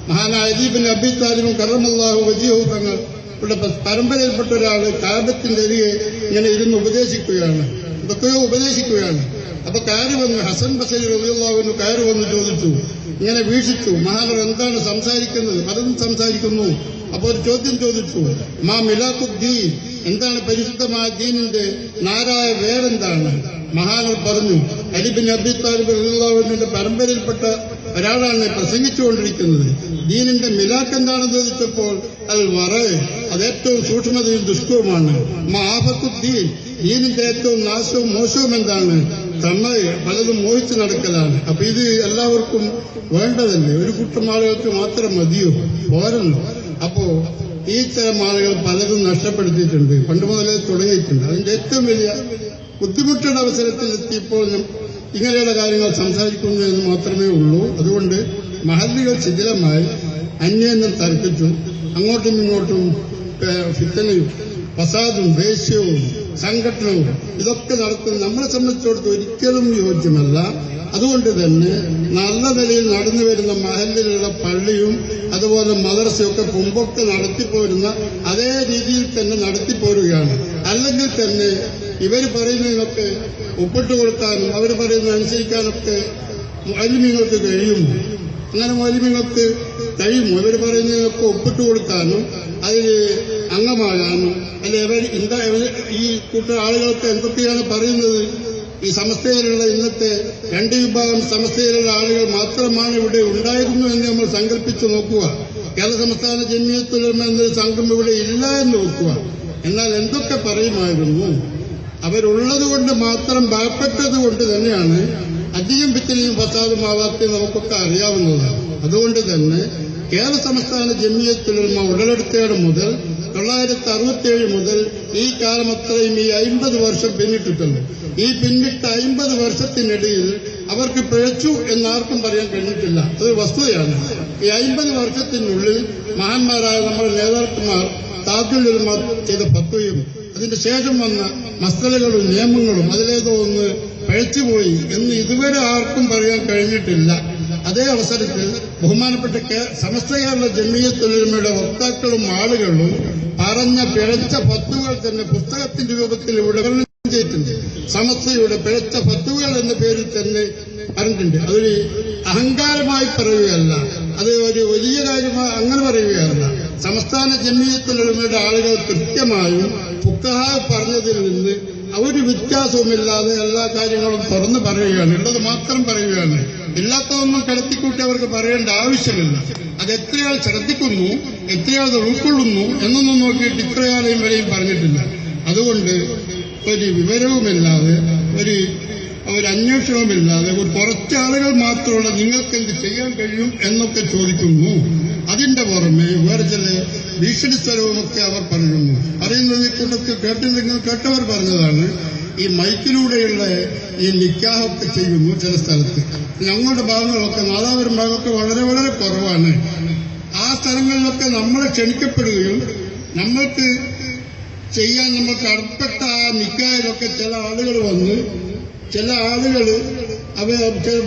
മഹാനായ അലി ബിൻ അബീ താലിബും കറമല്ലാഹു വജീഹു തങ്ങൾ ഇവിടെ പരമ്പരയിൽപ്പെട്ട ഒരാൾ കാബത്തിന്റെ അരികെ ഇങ്ങനെ ഇരുന്ന് ഉപദേശിക്കുകയാണ്, എന്തൊക്കെയോ ഉപദേശിക്കുകയാണ്. അപ്പൊ കയറി വന്നു ഹസൻ ബസരി റളിയല്ലാഹു അൻഹു കയറി വന്ന് ചോദിച്ചു, ഇങ്ങനെ വീക്ഷിച്ചു, മഹാനർ എന്താണ് സംസാരിക്കുന്നത്? പലതും സംസാരിക്കുന്നു. അപ്പൊ ഒരു ചോദ്യം ചോദിച്ചു, മാ മിലാഖുദ്ദീൻ, എന്താണ് പരിശുദ്ധമായ ദീനിന്റെ നാരായ വേരെന്താണ്? മഹാനർ പറഞ്ഞു, അലി ബിൻ അബീ താലിബ് റളിയല്ലാഹു അൻഹുവിന്റെ പരമ്പരയിൽപ്പെട്ട ഒരാളാണ് പ്രസംഗിച്ചുകൊണ്ടിരിക്കുന്നത്. ദീനിന്റെ മിലാക്ക് എന്താണെന്ന് ചോദിച്ചപ്പോൾ അൽ വറ, അത് ഏറ്റവും സൂക്ഷ്മതയും ദുഷ്കവുമാണ്. മാഫത്തുദ്ദീൻ, ദീനിന്റെ ഏറ്റവും നാശവും മോശവും എന്താണ്? പലതും മോഹിച്ചു നടക്കലാണ്. അപ്പൊ ഇത് എല്ലാവർക്കും വേണ്ടതല്ലേ? ഒരു കൂട്ടം ആളുകൾക്ക് മാത്രം മതിയോ? പോരല്ലോ. അപ്പോ ഈ തരം ആളുകൾ പലതും നഷ്ടപ്പെടുത്തിയിട്ടുണ്ട്, പണ്ട് മുതലേ തുടങ്ങിയിട്ടുണ്ട്. അതിന്റെ ഏറ്റവും വലിയ ബുദ്ധിമുട്ടുള്ള അവസരത്തിൽ എത്തിയപ്പോൾ ഇങ്ങനെയുള്ള കാര്യങ്ങൾ സംസാരിക്കുന്നു എന്ന് മാത്രമേ ഉള്ളൂ. അതുകൊണ്ട് മഹല്ലുകൾ ശിഥിലമായി അന്യോന്യം തർക്കിച്ചു, അങ്ങോട്ടും ഇങ്ങോട്ടും ഫിത്തനയും ഫസാദും ദേഷ്യവും സംഘടനവും ഇതൊക്കെ നടത്തുന്നത് നമ്മളെ സംബന്ധിച്ചിടത്തോളം ഒരിക്കലും യോജ്യമല്ല. അതുകൊണ്ട് തന്നെ നല്ല നിലയിൽ നടന്നു വരുന്ന മഹല്ലിലുള്ള പള്ളിയും അതുപോലെ മദ്രസയൊക്കെ മുമ്പൊക്കെ നടത്തിപ്പോരുന്ന അതേ രീതിയിൽ തന്നെ നടത്തിപ്പോരുകയാണ്. അല്ലെങ്കിൽ തന്നെ ഇവർ പറയുന്നതിനൊക്കെ ഒപ്പിട്ട് കൊടുക്കാനും അവർ പറയുന്നത് അനുസരിക്കാനൊക്കെ മുഅല്ലിമീങ്ങൾക്ക് കഴിയും. അങ്ങനെ മുഅല്ലിമീങ്ങൾക്ക് കഴിയുമോ? ഇവർ പറയുന്നതിനൊക്കെ ഒപ്പിട്ട് കൊടുക്കാനും അതിൽ അംഗമാകാനും ഈ കൂട്ടം ആളുകൾക്ക് എന്തൊക്കെയാണ് പറയുന്നത്? ഈ സമസ്തയിലുള്ള ഇന്നത്തെ 2 വിഭാഗം സമസ്തയിലുള്ള ആളുകൾ മാത്രമാണ് ഇവിടെ ഉണ്ടായിരുന്നു എന്ന് നമ്മൾ സങ്കല്പിച്ചു നോക്കുക. കേരള സംസ്ഥാന ജമിയത്തുൽ ഉലമ എന്നൊരു സംഘം ഇവിടെ ഇല്ല എന്ന് നോക്കുക. എന്നാൽ എന്തൊക്കെ പറയുമായിരുന്നു? അവരുള്ളത് കൊണ്ട് മാത്രം ഭയപ്പെട്ടത് കൊണ്ട് തന്നെയാണ് അധികം ഫിത്നയും ഫസാദും ആവാത്തത് നമുക്കൊക്കെ അറിയാവുന്നതാണ്. അതുകൊണ്ട് തന്നെ കേരള സംസ്ഥാന ജമിയത്തുൽ ഉലമ ഉടലെടുത്തേട് മുതൽ 1967 മുതൽ ഈ കാലം അത്രയും ഈ 50 വർഷം പിന്നിട്ടിട്ടുണ്ട്. ഈ പിന്നിട്ട 50 വർഷത്തിനിടയിൽ അവർക്ക് പിഴച്ചു എന്നാർക്കും പറയാൻ കഴിഞ്ഞിട്ടില്ല. അത് വസ്തുതയാണ്. ഈ 50 വർഷത്തിനുള്ളിൽ മഹാന്മാരായ നമ്മുടെ നേതാക്കന്മാർ താജുൽ ഉലമ ചെയ്ത ഫത്വയും അതിന്റെ ശേഷം വന്ന മസലകളും നിയമങ്ങളും അതിലേതോ ഒന്ന് പഴച്ചുപോയി എന്ന് ഇതുവരെ ആർക്കും പറയാൻ കഴിഞ്ഞിട്ടില്ല. അതേ അവസരത്തിൽ ബഹുമാനപ്പെട്ട സമസ്ത കേരള ജമിയത്തുൽ ഉലമയുടെ വക്താക്കളും ആളുകളും പറഞ്ഞ പിഴച്ച ഫത്വകൾ തന്നെ പുസ്തകത്തിന്റെ രൂപത്തിൽ ഇവിടെ ചെയ്തിട്ടുണ്ട്. സമസ്തയുടെ പിഴച്ച ഫത്വകൾ എന്ന പേരിൽ തന്നെ പറഞ്ഞിട്ടുണ്ട്. അതൊരു അഹങ്കാരമായി പറയുകയല്ല, അത് ഒരു വലിയ കാര്യമായി അങ്ങനെ പറയുകയല്ല. സംസ്ഥാന ജമിയത്തുൽ ഉലമയുടെ ആളുകൾ കൃത്യമായും ഫുഖഹാ പറഞ്ഞതിൽ നിന്ന് ഒരു വ്യത്യാസവുമില്ലാതെ എല്ലാ കാര്യങ്ങളും തുറന്നു പറയുകയാണ്. ഉള്ളത് മാത്രം പറയുകയാണ്. ഇല്ലാത്തതൊന്നും കടത്തിക്കൂട്ടി അവർക്ക് പറയേണ്ട ആവശ്യമില്ല. അത് എത്രയാൾ ശ്രദ്ധിക്കുന്നു, എത്രയാൾ ഉൾക്കൊള്ളുന്നു എന്നൊന്നും നോക്കിയിട്ട് ഇത്രയാളെയും വരെയും പറഞ്ഞിട്ടില്ല. അതുകൊണ്ട് ഒരു വിവരവുമില്ലാതെ ഒരു അന്വേഷണവുമില്ലാതെ ഒരു കുറച്ചാളുകൾ മാത്രമുള്ള നിങ്ങൾക്ക് എന്ത് ചെയ്യാൻ കഴിയും എന്നൊക്കെ ചോദിക്കുന്നു. അതിന്റെ പുറമെ വേറെ ചില ഭീഷണി സ്ഥലവുമൊക്കെ അവർ പറയുന്നു. പറയുന്നത് കൂട്ടത്തിൽ നിങ്ങൾ കേട്ടവർ പറഞ്ഞതാണ്. ഈ മൈക്കിലൂടെയുള്ള ഈ നിക്കാഹൊക്കെ ചെയ്യുന്നു ചില സ്ഥലത്ത്. ഞങ്ങളുടെ ഭാഗങ്ങളൊക്കെ നാദാപുരം ഭാഗമൊക്കെ വളരെ വളരെ കുറവാണ്. ആ സ്ഥലങ്ങളിലൊക്കെ നമ്മളെ ക്ഷണിക്കപ്പെടുകയും നമ്മൾക്ക് ചെയ്യാൻ നമുക്ക് അർപ്പെട്ട ആ നിക്കാഹിലൊക്കെ ചില ആളുകൾ വന്ന് ചില ആളുകൾ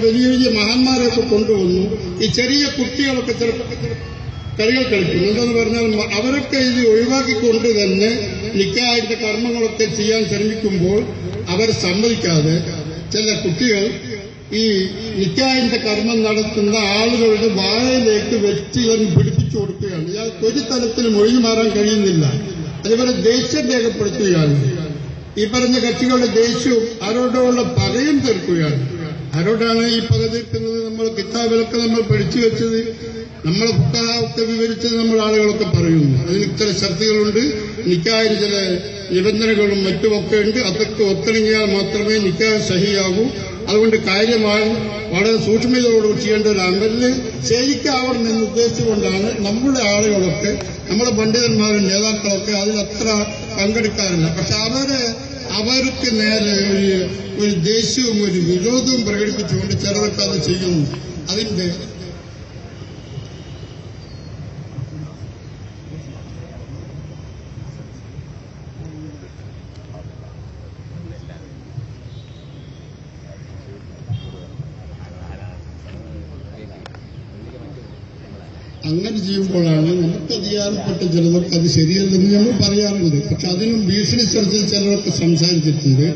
വലിയ വലിയ മഹാന്മാരെയൊക്കെ കൊണ്ടുവന്നു. ഈ ചെറിയ കുട്ടികളൊക്കെ ചിലപ്പോൾ കളികൾ കളിക്കുന്നു. എന്താന്ന് പറഞ്ഞാൽ അവരൊക്കെ ഇത് ഒഴിവാക്കിക്കൊണ്ട് തന്നെ നിക്കാഹിന്റെ കർമ്മങ്ങളൊക്കെ ചെയ്യാൻ ശ്രമിക്കുമ്പോൾ അവർ സമ്മതിക്കാതെ ചില കുട്ടികൾ ഈ നിക്കാഹിന്റെ കർമ്മം നടത്തുന്ന ആളുകളുടെ വായയിലേക്ക് വ്യക്തികൾ പിടിപ്പിച്ചു കൊടുക്കുകയാണ്. ഇയാൾക്ക് ഒരു തലത്തിലും ഒഴിഞ്ഞു മാറാൻ കഴിയുന്നില്ല. അതുപോലെ ദേഷ്യം രേഖപ്പെടുത്തുകയാണ്. ഈ പറഞ്ഞ കക്ഷികളുടെ ദേഷ്യവും ആരോടുള്ള പകയും തീർക്കുകയാണ്. ആരോടാണ് ഈ പക തീർക്കുന്നത്? നമ്മൾ കിതാബിലൊക്കെ നമ്മൾ പഠിച്ചു വെച്ചത്, നമ്മളെ ഫുഖഹാവൊക്കെ വിവരിച്ചത് നമ്മൾ ആളുകളൊക്കെ പറയുന്നു. അതിന് ഇത്ര ഷർത്തുകളുണ്ട്, നിക്കാഹിന് ചില നിബന്ധനകളും മറ്റുമൊക്കെ ഉണ്ട്. അതൊക്കെ ഒത്തിണങ്ങിയാൽ മാത്രമേ നിക്കാഹ് സഹിയാകൂ. അതുകൊണ്ട് കാര്യമായി വളരെ സൂക്ഷ്മതയോടുകൂടി ചെയ്യേണ്ട ഒരു അമലിന് ശരിക്കാവണം എന്ന് ഉദ്ദേശിച്ചുകൊണ്ടാണ് നമ്മുടെ ആളുകളൊക്കെ, നമ്മുടെ പണ്ഡിതന്മാരും നേതാക്കളൊക്കെ അതിലത്ര പങ്കെടുക്കാറില്ല. പക്ഷെ അവർക്ക് നേരെ ഒരു ദേഷ്യവും ഒരു വിരോധവും പ്രകടിപ്പിച്ചുകൊണ്ട് ചിലരൊക്കെ അത് ചെയ്യുന്നു. അതിന്റെ അങ്ങനെ ചെയ്യുമ്പോഴാണ് നമുക്ക് അധികാരപ്പെട്ട ചിലതൊക്കെ അത് ശരിയല്ലെന്ന് നമ്മൾ പറയാറുണ്ട്. പക്ഷെ അതിനും ഭീഷണി സ്ഥലത്തിൽ ചിലരൊക്കെ സംസാരിച്ചിട്ടുണ്ട്.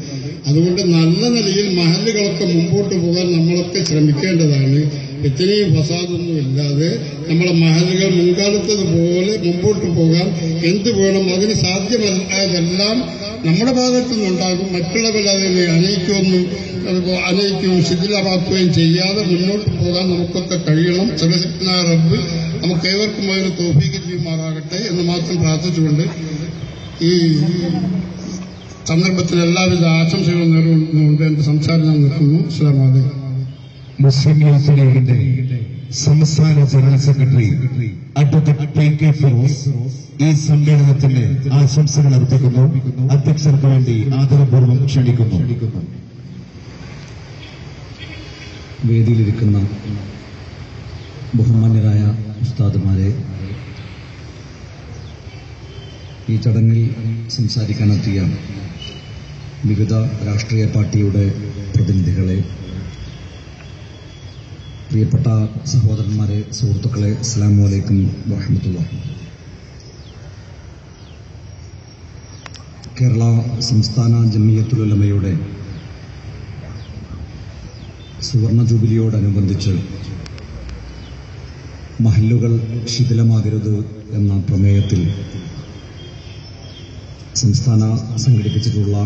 അതുകൊണ്ട് നല്ല നിലയിൽ മഹല്ലുകളൊക്കെ മുമ്പോട്ട് പോകാൻ നമ്മളൊക്കെ ശ്രമിക്കേണ്ടതാണ്. ഇത്രയും ഫസാദൊന്നും ഇല്ലാതെ നമ്മളെ മഹല്ലുകൾ മുൻകാലത്തതുപോലെ മുമ്പോട്ട് പോകാൻ എന്ത് വേണം അതിന് സാധ്യമല്ലാതെല്ലാം നമ്മുടെ ഭാഗത്തു നിന്നുണ്ടാകും. മറ്റുള്ളവർ അതിനെ അനയിക്കുകയും ശിഥിലമാക്കുകയും ചെയ്യാതെ മുന്നോട്ട് പോകാൻ നമുക്കൊക്കെ കഴിയണം. സർവശക്തനായ റബ്ബ് നമുക്ക് ഏവർക്കും അതിന് തൗഫീഖ് ചെയ്യുമാറാകട്ടെ എന്ന് മാത്രം പ്രാർത്ഥിച്ചുകൊണ്ട് ഈ സന്ദർഭത്തിൽ എല്ലാവിധ ആശംസകളും നേർന്നുകൊണ്ട് എന്റെ സംസാരം ഞാൻ നിർത്തുന്നു. അസ്സലാമു അലൈക്കും. മുസ്ലിം യൂത്ത് ലീഗിന്റെ സംസ്ഥാന general secretary advocate PK Firoz ഈ സമ്മേളനത്തിന് ആശംസകൾ അർപ്പിക്കുന്നു. അധ്യക്ഷർക്ക് വേണ്ടി ആദരപൂർവ്വം ക്ഷണിക്കുന്നു. വേദിയിലിരിക്കുന്ന ബഹുമാന്യരായ ഉസ്താദുമാരെ, ഈ ചടങ്ങിൽ സംസാരിക്കാനെത്തിയ വിവിധ രാഷ്ട്രീയ പാർട്ടിയുടെ പ്രതിനിധികളെ, പ്രിയപ്പെട്ട സഹോദരന്മാരെ, സുഹൃത്തുക്കളെ, അസ്സലാമു അലൈക്കും വറഹ്മത്തുള്ളാഹി. കേരള സംസ്ഥാന ജമിയത്തുൽ ഉലമയുടെ സുവർണ ജൂബിലിയോടനുബന്ധിച്ച് മഹല്ലുകൾ ശിഥിലമാകരുത് എന്ന പ്രമേയത്തിൽ സംസ്ഥാന സംഘടിപ്പിച്ചിട്ടുള്ള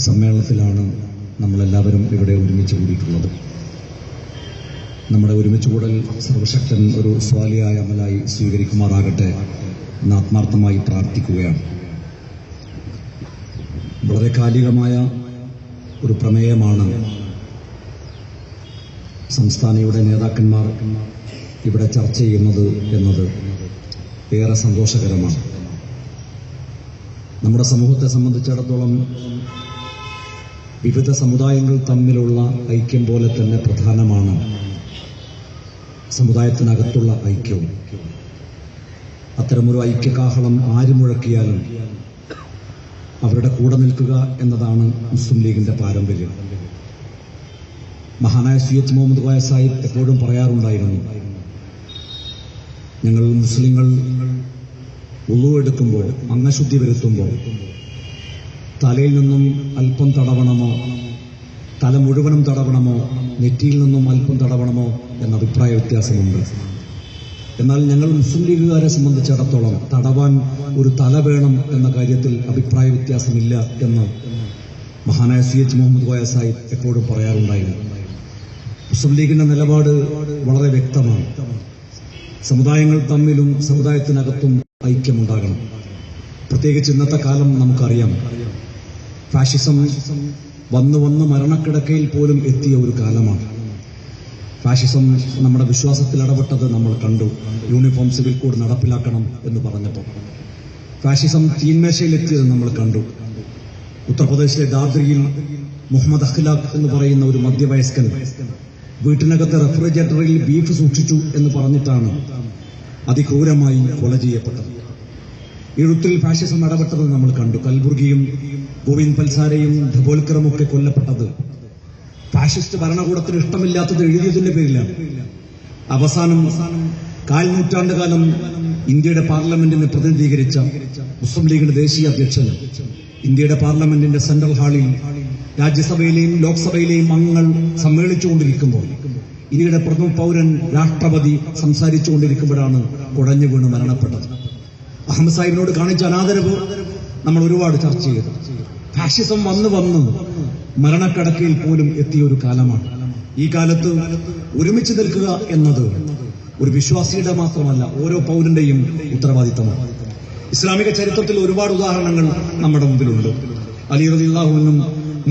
സമ്മേളനത്തിലാണ് നമ്മളെല്ലാവരും ഇവിടെ ഒരുമിച്ച് കൂടിയിട്ടുള്ളത്. നമ്മുടെ ഒരുമിച്ച് കൂടൽ സർവശക്തൻ ഒരു സ്വാലിയായ അമലായി സ്വീകരിക്കുമാറാകട്ടെ എന്ന് ആത്മാർത്ഥമായി പ്രാർത്ഥിക്കുകയാണ്. വളരെ കാലികമായ ഒരു പ്രമേയമാണ് സംസ്ഥാനയുടെ നേതാക്കന്മാർ ഇവിടെ ചർച്ച ചെയ്യുന്നത് എന്നത് ഏറെ സന്തോഷകരമാണ്. നമ്മുടെ സമൂഹത്തെ സംബന്ധിച്ചിടത്തോളം വിവിധ സമുദായങ്ങൾ തമ്മിലുള്ള ഐക്യം പോലെ തന്നെ പ്രധാനമാണ് സമുദായത്തിനകത്തുള്ള ഐക്യവും. അത്തരമൊരു ഐക്യകാഹളം ആര് മുഴക്കിയാലും അവരുടെ കൂടെ നിൽക്കുക എന്നതാണ് മുസ്ലിം ലീഗിന്റെ പാരമ്പര്യം. മഹാനായ സയ്യിദ് മുഹമ്മദ് കോയ സാഹിബ് എപ്പോഴും പറയാറുണ്ടായിരുന്നു, ഞങ്ങൾ മുസ്ലിങ്ങൾ വുളു എടുക്കുമ്പോൾ, അംഗശുദ്ധി വരുത്തുമ്പോൾ തലയിൽ നിന്നും അല്പം തടവണമോ, തല മുഴുവനും തടവണമോ, നെറ്റിയിൽ നിന്നും അല്പം തടവണമോ എന്ന അഭിപ്രായ വ്യത്യാസമുണ്ട്. എന്നാൽ ഞങ്ങൾ മുസ്ലിം ലീഗുകാരെ സംബന്ധിച്ചിടത്തോളം തടവാൻ ഒരു തല വേണം എന്ന കാര്യത്തിൽ അഭിപ്രായ വ്യത്യാസമില്ല എന്ന് മഹാനായ സയ്യിദ് മുഹമ്മദ് കോയ സാഹിബ് എപ്പോഴും പറയാറുണ്ടായിരുന്നു. മുസ്ലിം ലീഗിന്റെ നിലപാട് വളരെ വ്യക്തമാണ്. സമുദായങ്ങൾ തമ്മിലും സമുദായത്തിനകത്തും ഐക്യമുണ്ടാകണം. പ്രത്യേകിച്ച് ഇന്നത്തെ കാലം നമുക്കറിയാം, ഫാഷിസം വന്നു വന്ന് മരണക്കിടക്കയിൽ പോലും എത്തിയ ഒരു കാലമാണ്. ഫാഷിസം നമ്മുടെ വിശ്വാസത്തിൽ ഇടപെട്ടത് നമ്മൾ കണ്ടു. യൂണിഫോം സിവിൽ കോഡ് നടപ്പിലാക്കണം എന്ന് പറഞ്ഞപ്പോൾ ഫാഷിസം തീന്മേശയിലെത്തിയത് നമ്മൾ കണ്ടു. ഉത്തർപ്രദേശിലെ ദാദ്രിയിൽ മുഹമ്മദ് അഖ്ലാഖ് എന്ന് പറയുന്ന ഒരു മധ്യവയസ്കൻ വീട്ടിനകത്ത് റെഫ്രിജറേറ്ററിൽ ബീഫ് സൂക്ഷിച്ചു എന്ന് പറഞ്ഞിട്ടാണ് അതിക്രൂരമായി കൊല ചെയ്യപ്പെട്ടത്. എഴുത്തിൽ ഫാഷിസം ഇടപെട്ടത് നമ്മൾ കണ്ടു. കൽബുർഗിയും ഗോവിന്ദ് പൽസാരയും ധബോൽക്കറും ഒക്കെ കൊല്ലപ്പെട്ടത് ഫാഷിസ്റ്റ് ഭരണകൂടത്തിന് ഇഷ്ടമില്ലാത്തത് എഴുതിയതിന്റെ പേരിലാണ്. അവസാനം കാൽ നൂറ്റാണ്ടുകാലം ഇന്ത്യയുടെ പാർലമെന്റിനെ പ്രതിനിധീകരിച്ച മുസ്ലിം ലീഗിന്റെ ദേശീയ അധ്യക്ഷൻ ഇന്ത്യയുടെ പാർലമെന്റിന്റെ സെൻട്രൽ ഹാളിൽ രാജ്യസഭയിലെയും ലോക്സഭയിലെയും അംഗങ്ങൾ സമ്മേളിച്ചുകൊണ്ടിരിക്കുമ്പോൾ ഇന്ത്യയുടെ പ്രഥമ പൗരൻ രാഷ്ട്രപതി സംസാരിച്ചുകൊണ്ടിരിക്കുമ്പോഴാണ് കുഴഞ്ഞു വീണ് മരണപ്പെട്ടത്. അഹമ്മദ് സാഹിബിനോട് കാണിച്ച അനാദരവ് നമ്മൾ ഒരുപാട് ചർച്ച ചെയ്തു. ഫാഷിസം വന്ന് മരണക്കടക്കയിൽ പോലും എത്തിയ ഒരു കാലമാണ്. ഈ കാലത്ത് ഒരുമിച്ച് നിൽക്കുക എന്നത് ഒരു വിശ്വാസിയുടെ മാത്രമല്ല, ഓരോ പൗരന്റെയും ഉത്തരവാദിത്തമാണ്. ഇസ്ലാമിക ചരിത്രത്തിൽ ഒരുപാട് ഉദാഹരണങ്ങൾ നമ്മുടെ മുമ്പിലുണ്ട്. അലി റളിയല്ലാഹുവിനും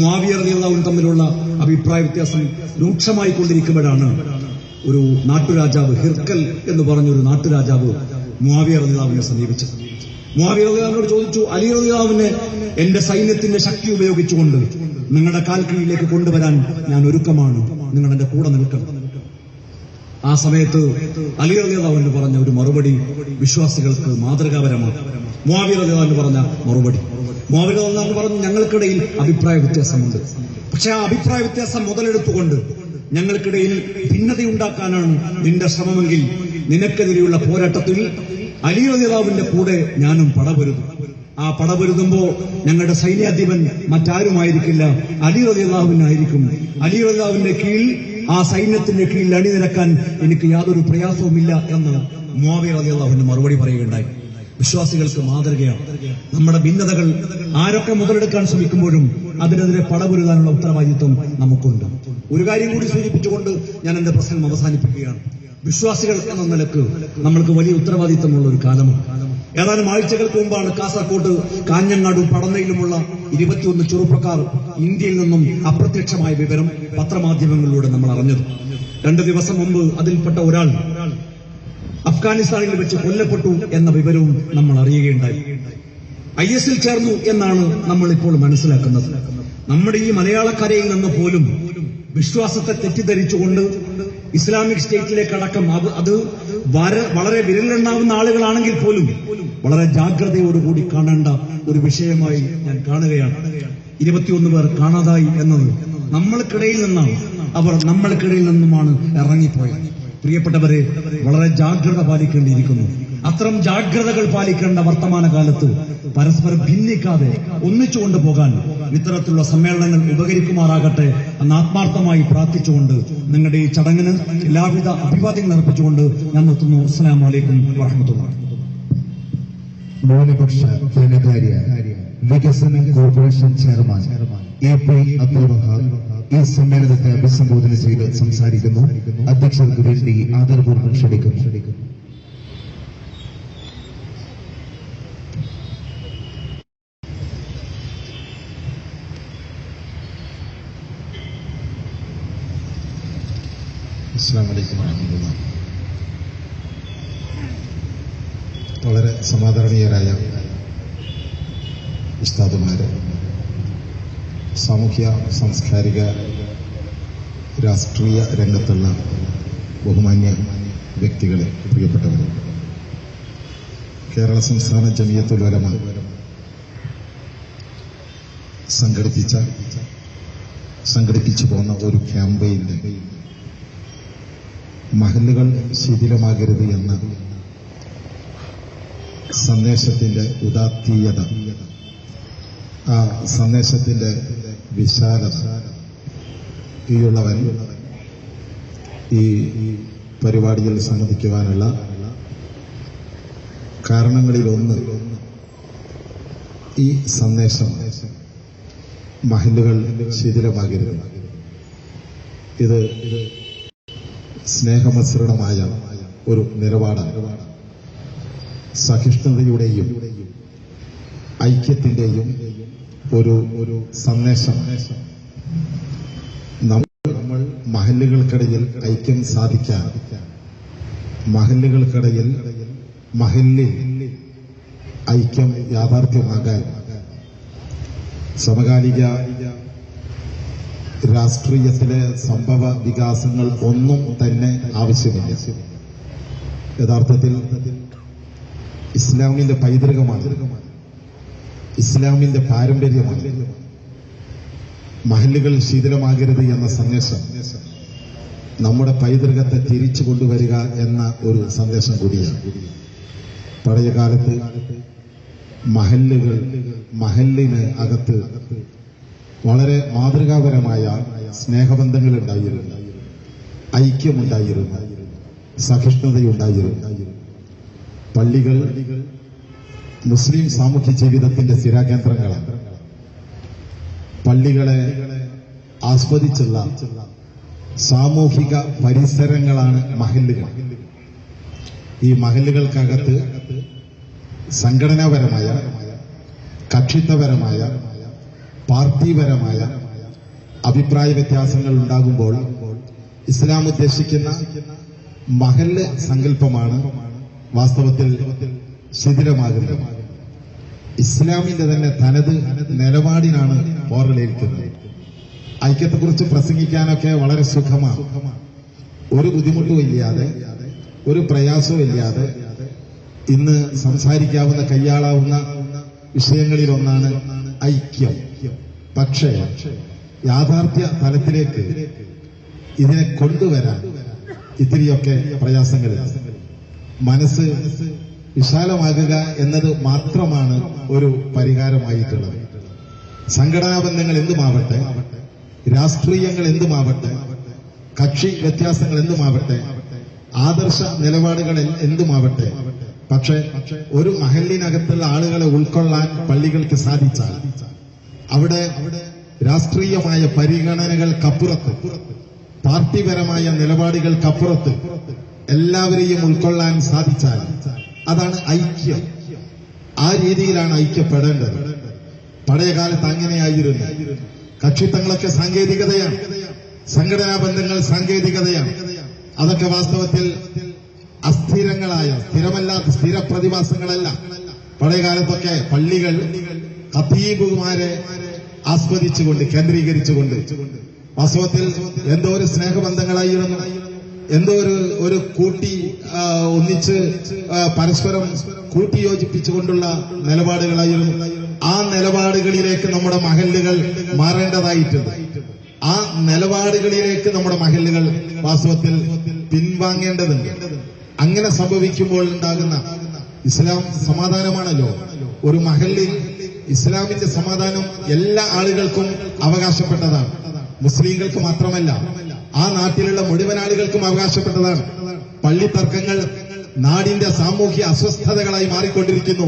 മുആവിയ റളിയല്ലാഹുവിനും തമ്മിലുള്ള അഭിപ്രായ വ്യത്യാസം രൂക്ഷമായി കൊണ്ടിരിക്കുമ്പോഴാണ് ഒരു നാട്ടുരാജാവ്, ഹിർക്കൽ എന്ന് പറഞ്ഞൊരു നാട്ടുരാജാവ് മുആവിയ റളിയല്ലാഹുവിനെ സമീപിച്ചത്. മുആവിയ റളിയല്ലാഹുവിനോട് ചോദിച്ചു, അലി റളിയല്ലാഹുവിനെ എന്റെ സൈന്യത്തിന്റെ ശക്തി ഉപയോഗിച്ചുകൊണ്ട് നിങ്ങളുടെ കാൽക്കീഴിലേക്ക് കൊണ്ടുവരാൻ ഞാൻ ഒരുക്കമാണ്, നിങ്ങൾ എന്റെ കൂടെ നിൽക്കണം. ആ സമയത്ത് അലി റളിയല്ലാഹു പറഞ്ഞ ഒരു മറുപടി വിശ്വാസികൾക്ക് മാതൃകാപരമാണ്. മുആവിയ റളിയല്ലാഹു പറഞ്ഞ മറുപടി, മുആവിയ റളിയല്ലാഹു പറഞ്ഞു, ഞങ്ങൾക്കിടയിൽ അഭിപ്രായ വ്യത്യാസമുണ്ട്, പക്ഷെ ആ അഭിപ്രായ വ്യത്യാസം മുതലെടുത്തുകൊണ്ട് ഞങ്ങൾക്കിടയിൽ ഭിന്നതയുണ്ടാക്കാനാണ് നിന്റെ ശ്രമമെങ്കിൽ നിനക്കെതിരെയുള്ള പോരാട്ടത്തിൽ അലി റളിയല്ലാഹുവിന്റെ കൂടെ ഞാനും പടപൊരുതും. ആ പടപൊരുതുമ്പോ ഞങ്ങളുടെ സൈന്യാധിപൻ മറ്റാരുമായിരിക്കില്ല, അലി റളിയല്ലാഹുവിനായിരിക്കും. അലി റളിയല്ലാഹുവിന്റെ കീഴിൽ, ആ സൈന്യത്തിന്റെ കീഴിൽ അണിനിരക്കാൻ എനിക്ക് യാതൊരു പ്രയാസവുമില്ല എന്ന് മുആവിയ റളിയല്ലാഹു മറുപടി പറയുകയുണ്ടായി. വിശ്വാസികൾക്ക് മാതൃകയാണ്. നമ്മുടെ ഭിന്നതകൾ ആരൊക്കെ മുതലെടുക്കാൻ ശ്രമിക്കുമ്പോഴും അതിനെതിരെ പടപൊരുതാനുള്ള ഉത്തരവാദിത്വം നമുക്കുണ്ട്. ഒരു കാര്യം കൂടി സൂചിപ്പിച്ചുകൊണ്ട് ഞാൻ എന്റെ പ്രസംഗം അവസാനിപ്പിക്കുകയാണ്. വിശ്വാസികൾ എന്ന നിലക്ക് നമ്മൾക്ക് വലിയ ഉത്തരവാദിത്തമുള്ള ഒരു കാലമാണ്. ഏതാനും ആഴ്ചകൾക്ക് മുമ്പാണ് കാസർകോട്ട് കാഞ്ഞങ്ങാടും പടന്നയിലുമുള്ള 21 ചെറുപ്പക്കാർ ഇന്ത്യയിൽ നിന്നും അപ്രത്യക്ഷമായ വിവരം പത്രമാധ്യമങ്ങളിലൂടെ നമ്മൾ അറിഞ്ഞത്. 2 ദിവസം മുമ്പ് അതിൽപ്പെട്ട ഒരാൾ അഫ്ഗാനിസ്ഥാനിൽ വെച്ച് കൊല്ലപ്പെട്ടു എന്ന വിവരവും നമ്മൾ അറിയുകയുണ്ടായി. IS ചേർന്നു എന്നാണ് നമ്മൾ ഇപ്പോൾ മനസ്സിലാക്കുന്നത്. നമ്മുടെ ഈ മലയാളക്കരയിൽ നിന്ന് പോലും വിശ്വാസത്തെ തെറ്റിദ്ധരിച്ചുകൊണ്ട് ഇസ്ലാമിക് സ്റ്റേറ്റിലേക്കടക്കം അത് വളരെ വിരലെണ്ണാവുന്ന ആളുകളാണെങ്കിൽ പോലും വളരെ ജാഗ്രതയോടുകൂടി കാണേണ്ട ഒരു വിഷയമായി ഞാൻ കാണുകയാണ്. 21 പേർ കാണാതായി എന്നത് നമ്മൾക്കിടയിൽ നിന്നാണ്, അവർ നമ്മൾക്കിടയിൽ നിന്നുമാണ് ഇറങ്ങിപ്പോയത്. പ്രിയപ്പെട്ടവരെ, വളരെ ജാഗ്രത പാലിക്കേണ്ടിയിരിക്കുന്നു. അത്തരം ജാഗ്രതകൾ പാലിക്കേണ്ട വർത്തമാനകാലത്ത് പരസ്പരം ഭിന്നിക്കാതെ ഒന്നിച്ചുകൊണ്ട് പോകാൻ ഇത്തരത്തിലുള്ള സമ്മേളനങ്ങൾ ഉപകരിക്കുമാറാകട്ടെ എന്ന് ആത്മാർത്ഥമായി പ്രാർത്ഥിച്ചുകൊണ്ട് നിങ്ങളുടെ ഈ ചടങ്ങിന് എല്ലാവിധ അഭിവാദ്യങ്ങൾ അർപ്പിച്ചുകൊണ്ട് ഞാൻ നിർത്തുന്നു. അസ്സലാമു അലൈക്കും വറഹ്മത്തുള്ളാഹി. ന്യൂനപക്ഷ ധനകാര്യ വികസന corporation chairman AP Abdul Wahab ഈ സമ്മേളനത്തെ അഭിസംബോധന ചെയ്ത് സംസാരിക്കുന്നു. അധ്യക്ഷർക്ക് വേണ്ടി ആദരപൂർവ്വം ക്ഷണിക്കുന്നു. അസ്സലാമു അലൈക്കും വറഹ്മത്തുള്ളാഹി. വളരെ സമാദരണീയരായ ഉസ്താദുമാര്, സാമൂഹ്യ സാംസ്കാരിക രാഷ്ട്രീയ രംഗത്തുള്ള ബഹുമാന്യ വ്യക്തികളെ, പ്രിയപ്പെട്ടവരെ, കേരള സംസ്ഥാന ജമിയത്തുൽ ഉലമ സംഘടിപ്പിച്ചു പോന്ന ഒരു ക്യാമ്പയിന്റെ മഹല്ലുകൾ ശിഥിലമാകരുത് എന്ന സന്ദേശത്തിന്റെ ഉദാത്തീയത, ആ സന്ദേശത്തിന്റെ വിശാലത ഈയുള്ളവൻ ഈ പരിപാടിയിൽ സംബന്ധിക്കുവാനുള്ള കാരണങ്ങളിലൊന്ന് ഈ സന്ദേശം മഹല്ലുകൾ ശിഥിലമാകരുത്. ഇത് സ്നേഹമസൃണമായ ഒരു നിലപാടാണ്. സഹിഷ്ണുതയുടെയും ഐക്യത്തിന്റെയും ഒരു സന്ദേശം. നമ്മൾ മഹല്ലുകൾക്കിടയിൽ ഐക്യം സാധിക്കാൻ, മഹല്ലുകൾക്കിടയിൽ മഹല്ലിൽ ഐക്യം യാഥാർത്ഥ്യമാകാൻ സമകാലിക രാഷ്ട്രീയത്തിലെ സംഭവ വികാസങ്ങൾ ഒന്നും തന്നെ ആവശ്യമില്ല. യഥാർത്ഥത്തിൽ ഇസ്ലാമിന്റെ പൈതൃകമാണ്, ഇസ്ലാമിന്റെ പാരമ്പര്യമാണ് മഹല്ലുകൾ ശിഥിലമാകരുത് എന്ന സന്ദേശം. നമ്മുടെ പൈതൃകത്തെ തിരിച്ചു കൊണ്ടുവരിക എന്ന ഒരു സന്ദേശം കൂടിയാണ്. പഴയ കാലത്ത് മഹല്ലിന് അകത്ത് വളരെ മാതൃകാപരമായ സ്നേഹബന്ധങ്ങൾ ഉണ്ടായിരുന്നു, ഐക്യമുണ്ടായിരുന്നു, സഹിഷ്ണുതയുണ്ടായിരുന്നു. പള്ളികൾ മുസ്ലിം സാമൂഹ്യ ജീവിതത്തിന്റെ സ്ഥിരാകേന്ദ്രങ്ങളാണ്. പള്ളികളെ ആസ്വദിച്ചുള്ള സാമൂഹിക പരിസരങ്ങളാണ് മഹല്ലുകൾ. ഈ മഹല്ലുകൾക്കകത്ത് സംഘടനാപരമായ, കക്ഷിത്വപരമായ, പാർട്ടിപരമായ അഭിപ്രായ വ്യത്യാസങ്ങൾ ഉണ്ടാകുമ്പോൾ ഇസ്ലാം ഉദ്ദേശിക്കുന്ന മഹല്ല് സങ്കല്പമാണ് വാസ്തവത്തിൽ ശിഥിലമാകുന്നത്. ഇസ്ലാമിന്റെ തന്നെ തനത് നിലപാടിനാണ് പോറലേൽക്കുന്നത്. ഐക്യത്തെക്കുറിച്ച് പ്രസംഗിക്കാനൊക്കെ വളരെ സുഖമാണ്. ഒരു ബുദ്ധിമുട്ടും ഇല്ലാതെ, ഒരു പ്രയാസവും ഇല്ലാതെ ഇന്ന് സംസാരിക്കാവുന്ന, കൈയാളാവുന്ന വിഷയങ്ങളിലൊന്നാണ് ഐക്യം. പക്ഷേ യാഥാർത്ഥ്യ തലത്തിലേക്ക് ഇതിനെ കൊണ്ടുവരാൻ ഇത്തിരിയൊക്കെ പ്രയാസങ്ങളില്ല. മനസ്സ് വിശാലമാകുക എന്നത് മാത്രമാണ് ഒരു പരിഹാരമായിട്ടുള്ളത്. സംഘടനാ ബന്ധങ്ങൾ എന്തുമാവട്ടെ, രാഷ്ട്രീയങ്ങൾ എന്തുമാവട്ടെ, കക്ഷി വ്യത്യാസങ്ങൾ എന്തുമാവട്ടെ, ആദർശ നിലപാടുകൾ എന്തുമാവട്ടെ, പക്ഷേ ഒരു മഹല്ലിനകത്തുള്ള ആളുകളെ ഉൾക്കൊള്ളാൻ പള്ളികൾക്ക് സാധിച്ചാൽ അവിടെ രാഷ്ട്രീയമായ പരിഗണനകൾക്കപ്പുറത്ത്, പാർട്ടിപരമായ നിലപാടുകൾക്കപ്പുറത്ത് എല്ലാവരെയും ഉൾക്കൊള്ളാൻ സാധിച്ചാൽ അതാണ് ഐക്യം. ആ രീതിയിലാണ് ഐക്യപ്പെടേണ്ടത്. പഴയ കാലത്ത് അങ്ങനെയായിരുന്നു. കക്ഷിത്വങ്ങളൊക്കെ സാങ്കേതികതയാണ്, സംഘടനാ ബന്ധങ്ങൾ സാങ്കേതികതയാണ്. അതൊക്കെ വാസ്തവത്തിൽ അസ്ഥിരങ്ങളായ സ്ഥിരമല്ലാത്ത സ്ഥിര പ്രതിഭാസങ്ങളല്ല. പഴയ കാലത്തൊക്കെ പള്ളികൾ ഖതീബുമാരെ ആസ്വദിച്ചുകൊണ്ട് കേന്ദ്രീകരിച്ചുകൊണ്ട് വാസ്തവത്തിൽ എന്തോ ഒരു സ്നേഹബന്ധങ്ങളായിരുന്നു, എന്തോ ഒരു ഒന്നിച്ച് പരസ്പരം കൂട്ടിയോജിപ്പിച്ചുകൊണ്ടുള്ള നിലപാടുകളായിരുന്നു. ആ നിലപാടുകളിലേക്ക് നമ്മുടെ മഹല്ലുകൾ മാറേണ്ടതായിട്ടുണ്ട്. ആ നിലപാടുകളിലേക്ക് നമ്മുടെ മഹല്ലുകൾ വാസ്തവത്തിൽ പിൻവാങ്ങേണ്ടതുണ്ട്. അങ്ങനെ സംഭവിക്കുമ്പോൾ ഉണ്ടാകുന്ന ഇസ്ലാം സമാധാനമാണല്ലോ. ഒരു മഹല്ലിൽ ഇസ്ലാമിന്റെ സമാധാനം എല്ലാ ആളുകൾക്കും അവകാശപ്പെട്ടതാണ്. മുസ്ലിങ്ങൾക്ക് മാത്രമല്ല, ആ നാട്ടിലുള്ള മുഴുവൻ ആളുകൾക്കും അവകാശപ്പെട്ടതാണ്. പള്ളിത്തർക്കങ്ങൾ നാടിന്റെ സാമൂഹ്യ അസ്വസ്ഥതകളായി മാറിക്കൊണ്ടിരിക്കുന്നു.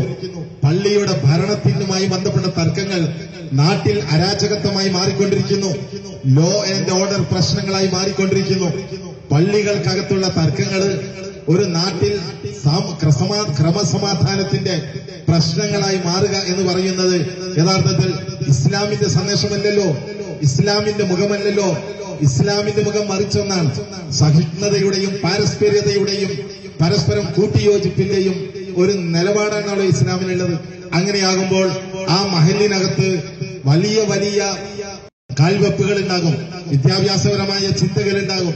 പള്ളിയുടെ ഭരണത്തിനുമായി ബന്ധപ്പെട്ട തർക്കങ്ങൾ നാട്ടിൽ അരാജകത്വമായി മാറിക്കൊണ്ടിരിക്കുന്നു. ലോ ആൻഡ് ഓർഡർ പ്രശ്നങ്ങളായി മാറിക്കൊണ്ടിരിക്കുന്നു. പള്ളികൾക്കകത്തുള്ള തർക്കങ്ങൾ ഒരു നാട്ടിൽ ക്രമസമാധാനത്തിന്റെ പ്രശ്നങ്ങളായി മാറുക എന്ന് പറയുന്നത് യഥാർത്ഥത്തിൽ ഇസ്ലാമിന്റെ സന്ദേശമല്ലല്ലോ, ഇസ്ലാമിന്റെ മുഖമല്ലല്ലോ. ഇസ്ലാമിന്റെ മുഖം മറിച്ചൊന്നാണ്. സഹിഷ്ണുതയുടെയും പാരസ്പര്യതയുടെയും പരസ്പരം കൂട്ടിയോജിപ്പിന്റെയും ഒരു നിലപാടാണല്ലോ ഇസ്ലാമിനുള്ളത്. അങ്ങനെയാകുമ്പോൾ ആ മഹലിനകത്ത് വലിയ വലിയ കാൽവെപ്പുകൾ ഉണ്ടാകും, വിദ്യാഭ്യാസപരമായ ചിന്തകൾ ഉണ്ടാകും,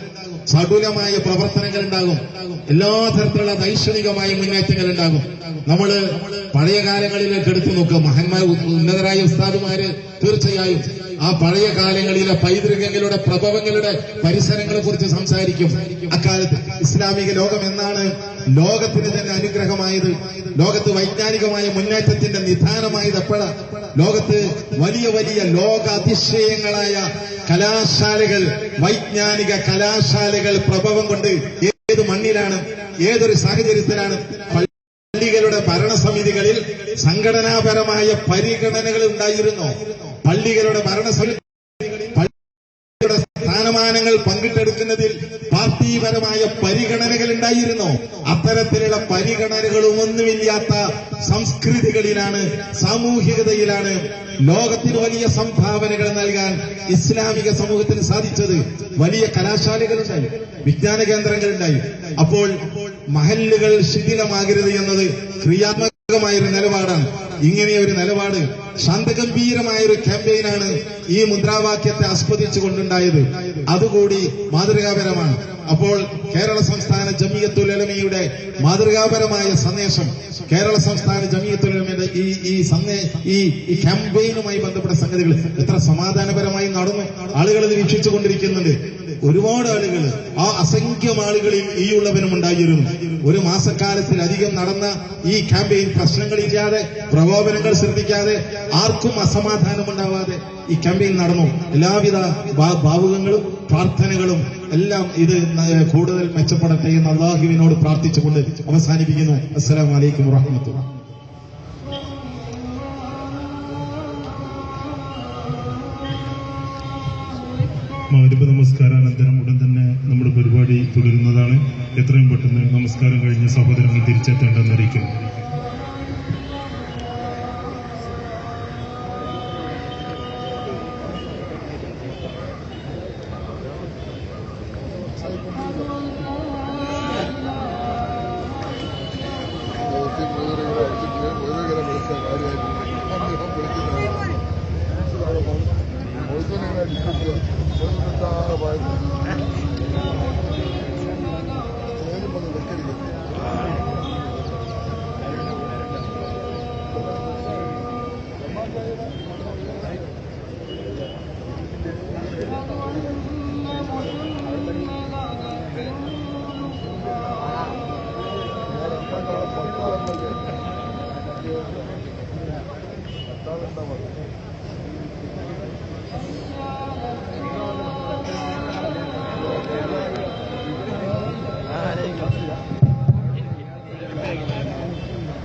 ചടുലമായ പ്രവർത്തനങ്ങൾ ഉണ്ടാകും, എല്ലാ തരത്തിലുള്ള ദൈക്ഷണികമായ മുന്നേറ്റങ്ങൾ ഉണ്ടാകും. നമ്മൾ പഴയ കാലങ്ങളിലേക്ക് എടുത്തു നോക്കുക. മഹാന്മാർ ഉന്നതരായ ഉസ്താദുമാര് തീർച്ചയായും ആ പഴയ കാലങ്ങളിലെ പൈതൃകങ്ങളുടെ പ്രഭവങ്ങളുടെ പരിസരങ്ങളെ കുറിച്ച് സംസാരിക്കും. അക്കാലത്ത് ഇസ്ലാമിക ലോകം എന്നാണ് ലോകത്തിന് തന്നെ അനുഗ്രഹമായത്. ലോകത്ത് വൈജ്ഞാനികമായ മുന്നേറ്റത്തിന്റെ നിധാനമായത് എപ്പോഴാണ്? ലോകത്ത് വലിയ വലിയ ലോക അതിശയങ്ങളായ കലാശാലകൾ, വൈജ്ഞാനിക കലാശാലകൾ പ്രഭവം കൊണ്ട് ഏത് മണ്ണിലാണ്, ഏതൊരു സാഹചര്യത്തിലാണ്? പള്ളികളുടെ ഭരണസമിതികളിൽ സംഘടനാപരമായ പരിഗണനകൾ ഉണ്ടായിരുന്നു. പള്ളികളുടെ പള്ളികളുടെ സ്ഥാനമാനങ്ങൾ പങ്കിട്ടെടുക്കുന്നതിൽ പാർട്ടിപരമായ പരിഗണനകൾ ഉണ്ടായിരുന്നു. അത്തരത്തിലുള്ള പരിഗണനകളൊന്നുമില്ലാത്ത സംസ്കൃതികളിലാണ്, സാമൂഹികതയിലാണ് ലോകത്തിന് വലിയ സംഭാവനകൾ നൽകാൻ ഇസ്ലാമിക സമൂഹത്തിന് സാധിച്ചത്. വലിയ കലാശാലകളുണ്ടായി, വിജ്ഞാന കേന്ദ്രങ്ങളുണ്ടായി. അപ്പോൾ മഹല്ലുകൾ ശിഥിലമാകരുത് എന്നത് ക്രിയാത്മകമായൊരു നിലപാടാണ്. ഇങ്ങനെയൊരു നിലപാട് ശാന്തഗംഭീരമായൊരു ക്യാമ്പയിനാണ് ഈ മുദ്രാവാക്യത്തെ ആസ്വദിച്ചുകൊണ്ടുണ്ടായത്. അതുകൂടി മാതൃകാപരമാണ്. അപ്പോൾ കേരള സംസ്ഥാന ജമിയത്തുൽ ഉലമയുടെ മാതൃകാപരമായ സന്ദേശം, കേരള സംസ്ഥാന ജമിയത്തുൽ ഉലമയുടെ ഈ ക്യാമ്പയിനുമായി ബന്ധപ്പെട്ട സംഗതികൾ എത്ര സമാധാനപരമായി നടന്നു. ആളുകൾ ഇത് വീക്ഷിച്ചുകൊണ്ടിരിക്കുന്നുണ്ട്. ഒരുപാട് ആളുകൾ, ആ അസംഖ്യം ആളുകളിൽ ഈ ഉള്ളവനും ഉണ്ടായിരുന്നു. ഒരു മാസക്കാലത്തിലധികം നടന്ന ഈ ക്യാമ്പയിൻ പ്രശ്നങ്ങളില്ലാതെ, പ്രകോപനങ്ങൾ ശ്രദ്ധിക്കാതെ, ആർക്കും അസമാധാനമുണ്ടാവാതെ ഈ ക്യാമ്പയിൻ നടന്നു. എല്ലാവിധ ഭാവുകങ്ങളും പ്രാർത്ഥനകളും എല്ലാം ഇത് കൂടുതൽ മെച്ചപ്പെടട്ടെ എന്ന് അല്ലാഹുവിനോട് പ്രാർത്ഥിച്ചുകൊണ്ട് അവസാനിപ്പിക്കുന്നു. അസ്സലാമു അലൈക്കും വറഹ്മത്തുള്ളാഹി. മഗ്‌രിബ് നമസ്കാരാനന്തരം ഉടൻ തന്നെ നമ്മുടെ പരിപാടി തുടരുന്നതാണ്. എത്രയും പെട്ടെന്ന് നമസ്കാരം കഴിഞ്ഞ് സഹോദരങ്ങൾ തിരിച്ചെത്തേണ്ടെന്ന് അറിയിക്കുന്നു.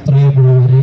പ്രിയമുള്ളവരെ,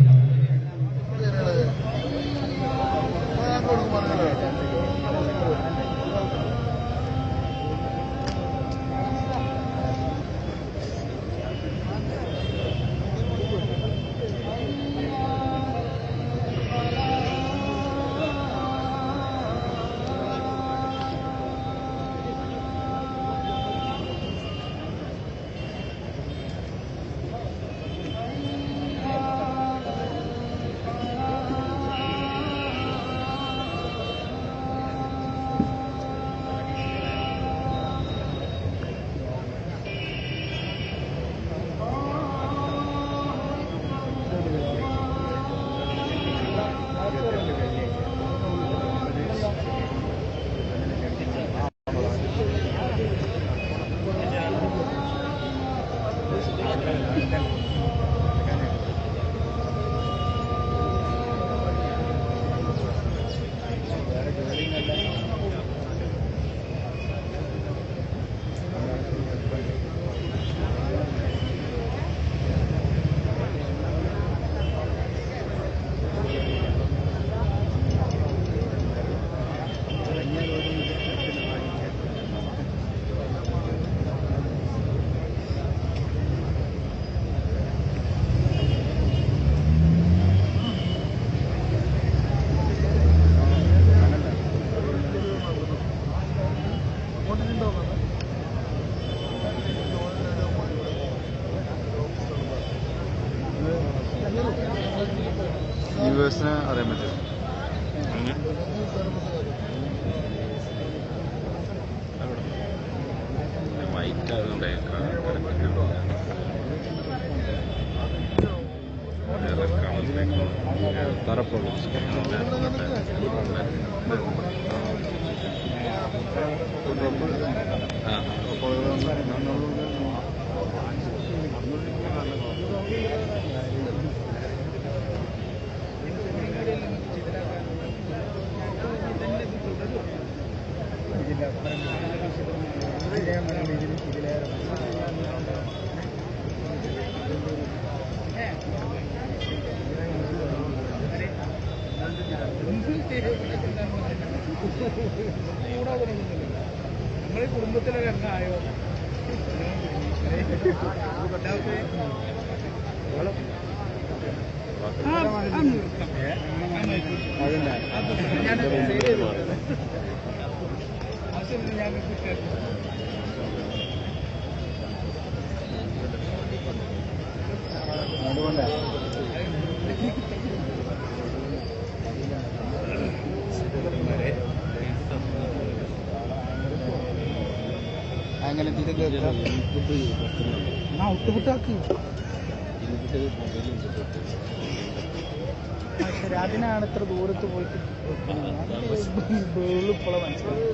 വ്യൂവേഴ്സിന് അറിയാൻ പറ്റും. വൈറ്റ് ആയതുകൊണ്ട് തറപ്പുള്ളൂ. നമ്മളെ കുടുംബത്തിലെ രംഗമായോ അങ്ങനെ ഒട്ടുപുട്ടാക്കി അതിനാണ് ഇത്ര ദൂരത്ത് പോയിട്ട് ഇപ്പോഴെ മനസ്സിലായി.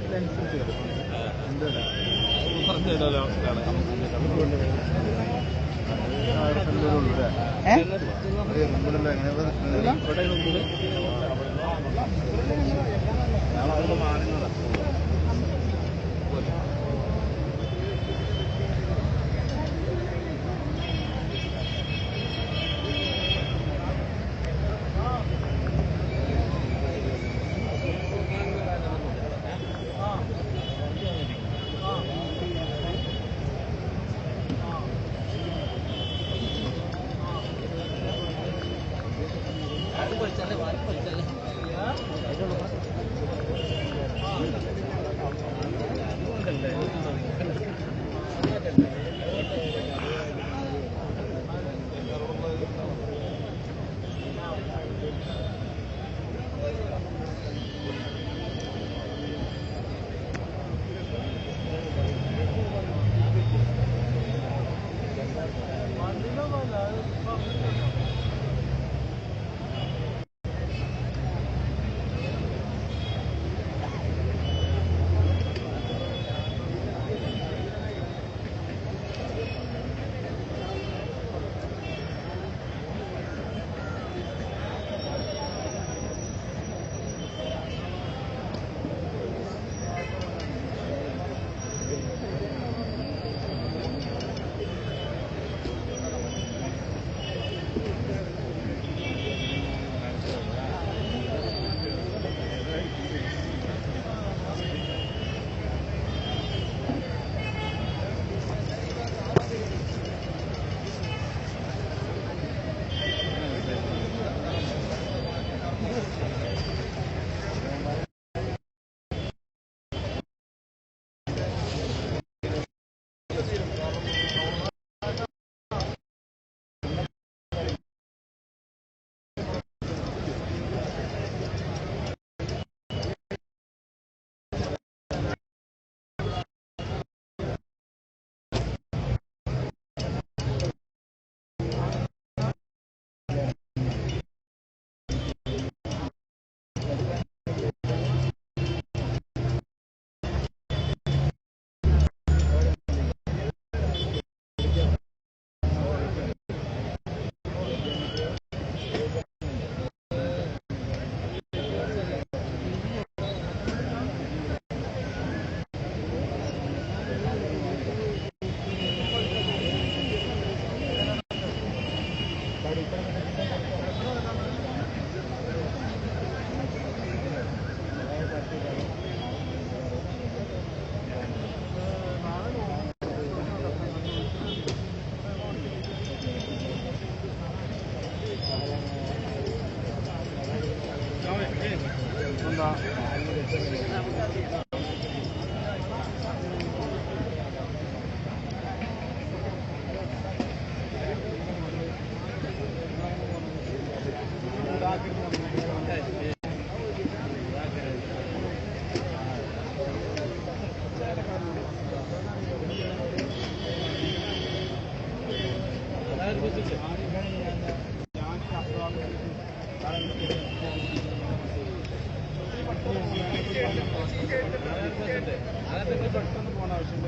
പെട്ടെന്ന് പോകണ ആവശ്യമില്ല.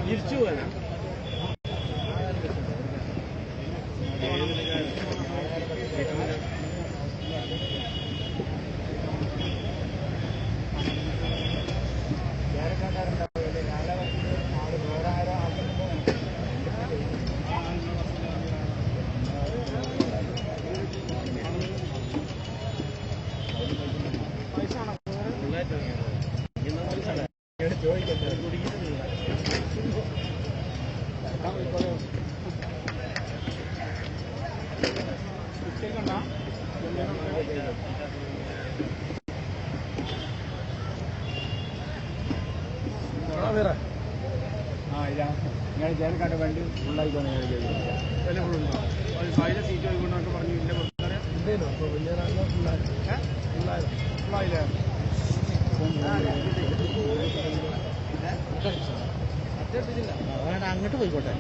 തിരിച്ചു പോകാനാ നിങ്ങൾ ചേർക്കാണ്ട് വണ്ടി ഫുള്ളായിക്കോന്ന് വില ഫുള്ളുണ്ടോ അതിലെ സീറ്റ് പോയിക്കൊണ്ടൊക്കെ പറഞ്ഞു ഇല്ല ഉണ്ടല്ലോ അപ്പോൾ വലിയ ഫുള്ളായില്ലേ അങ്ങോട്ട് പോയിക്കോട്ടെ.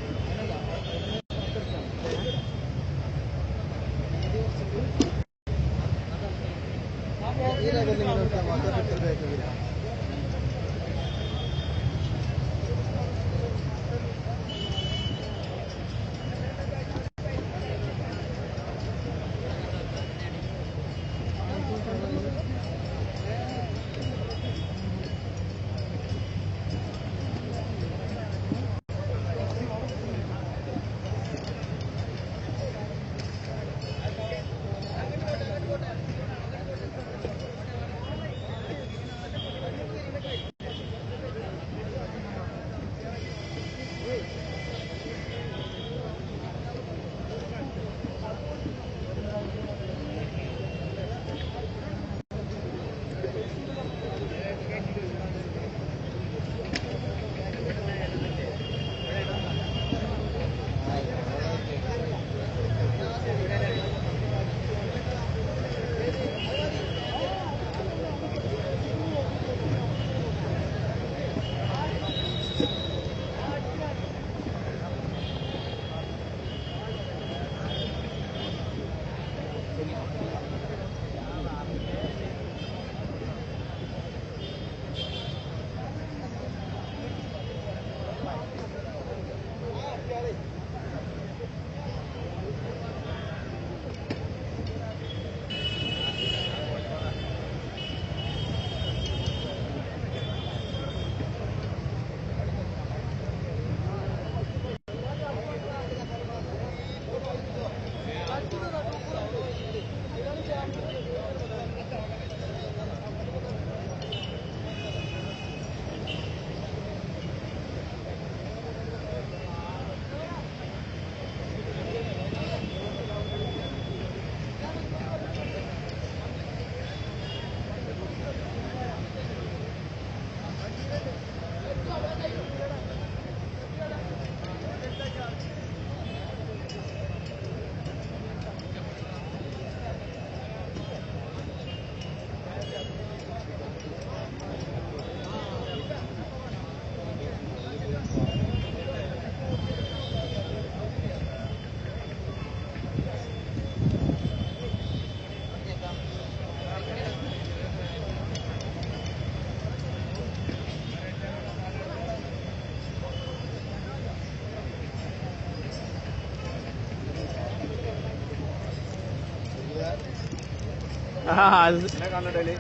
എന്നെ കാണണ്ടേ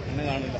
എന്നെ കാണില്ല.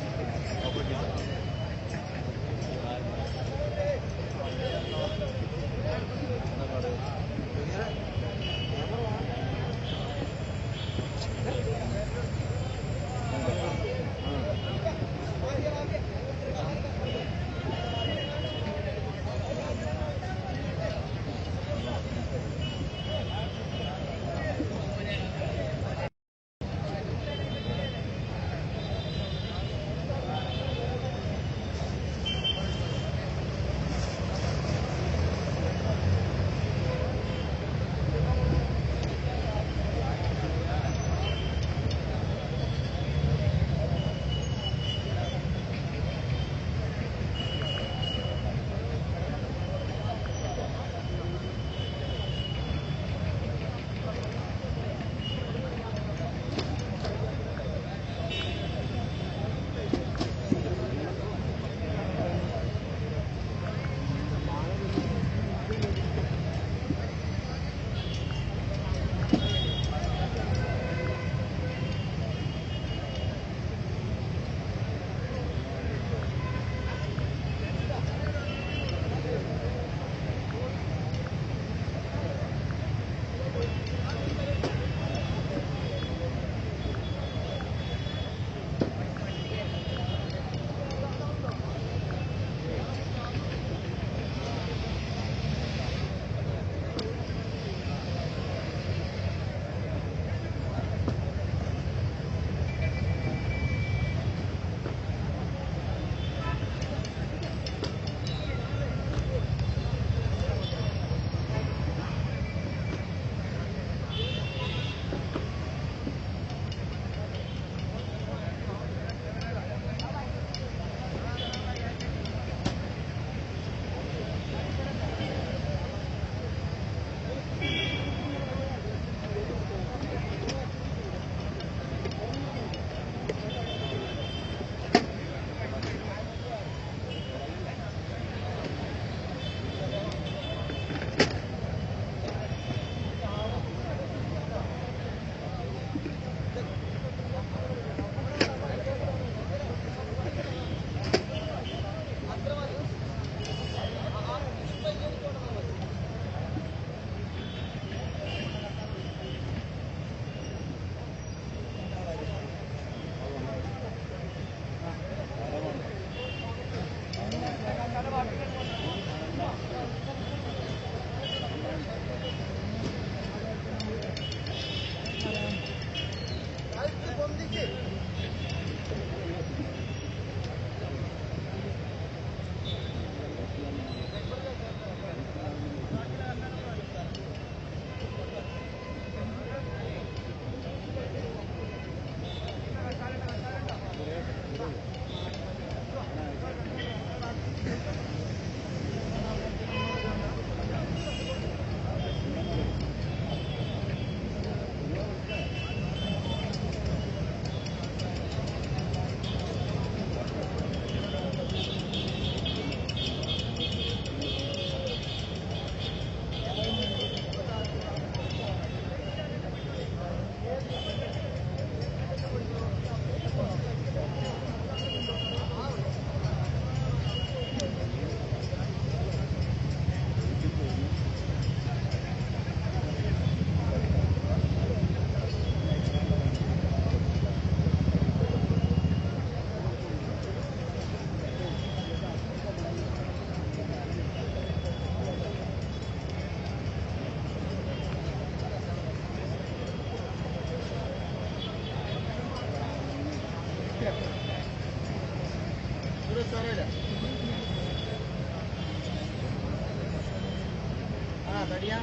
തടിയാ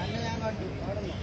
അല്ല ഞാൻ കണ്ടു അവിടെ നിന്നോ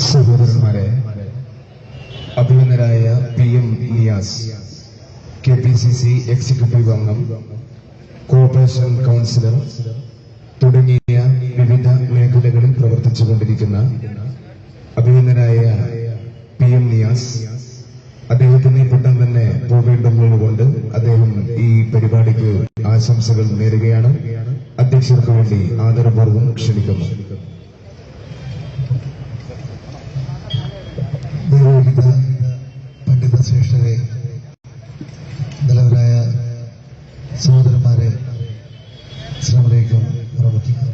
സഹോദരന്മാരെ നിയാസ്, KPCC എക്സിക്യൂട്ടീവ് അംഗം, കോർപ്പറേഷൻ കൗൺസിലർ തുടങ്ങിയ വിവിധ മേഖലകളിൽ പ്രവർത്തിച്ചുകൊണ്ടിരിക്കുന്ന അഭിനന്ദനായ PM നിയാസ്, അദ്ദേഹത്തിന് പെട്ടെന്ന് തന്നെ പോകേണ്ടുന്നതുകൊണ്ട് അദ്ദേഹം ഈ പരിപാടിക്ക് ആശംസകൾ നേരുകയാണ്. അധ്യക്ഷർക്ക് വേണ്ടി ആദരപൂർവ്വം ക്ഷണിക്കുന്നു. പണ്ഡിത ശ്രേഷ്ഠരെ, നല്ലവരായ സഹോദരന്മാരെ, അസ്സലാമു അലൈക്കും വറഹ്മത്തുള്ളാഹി.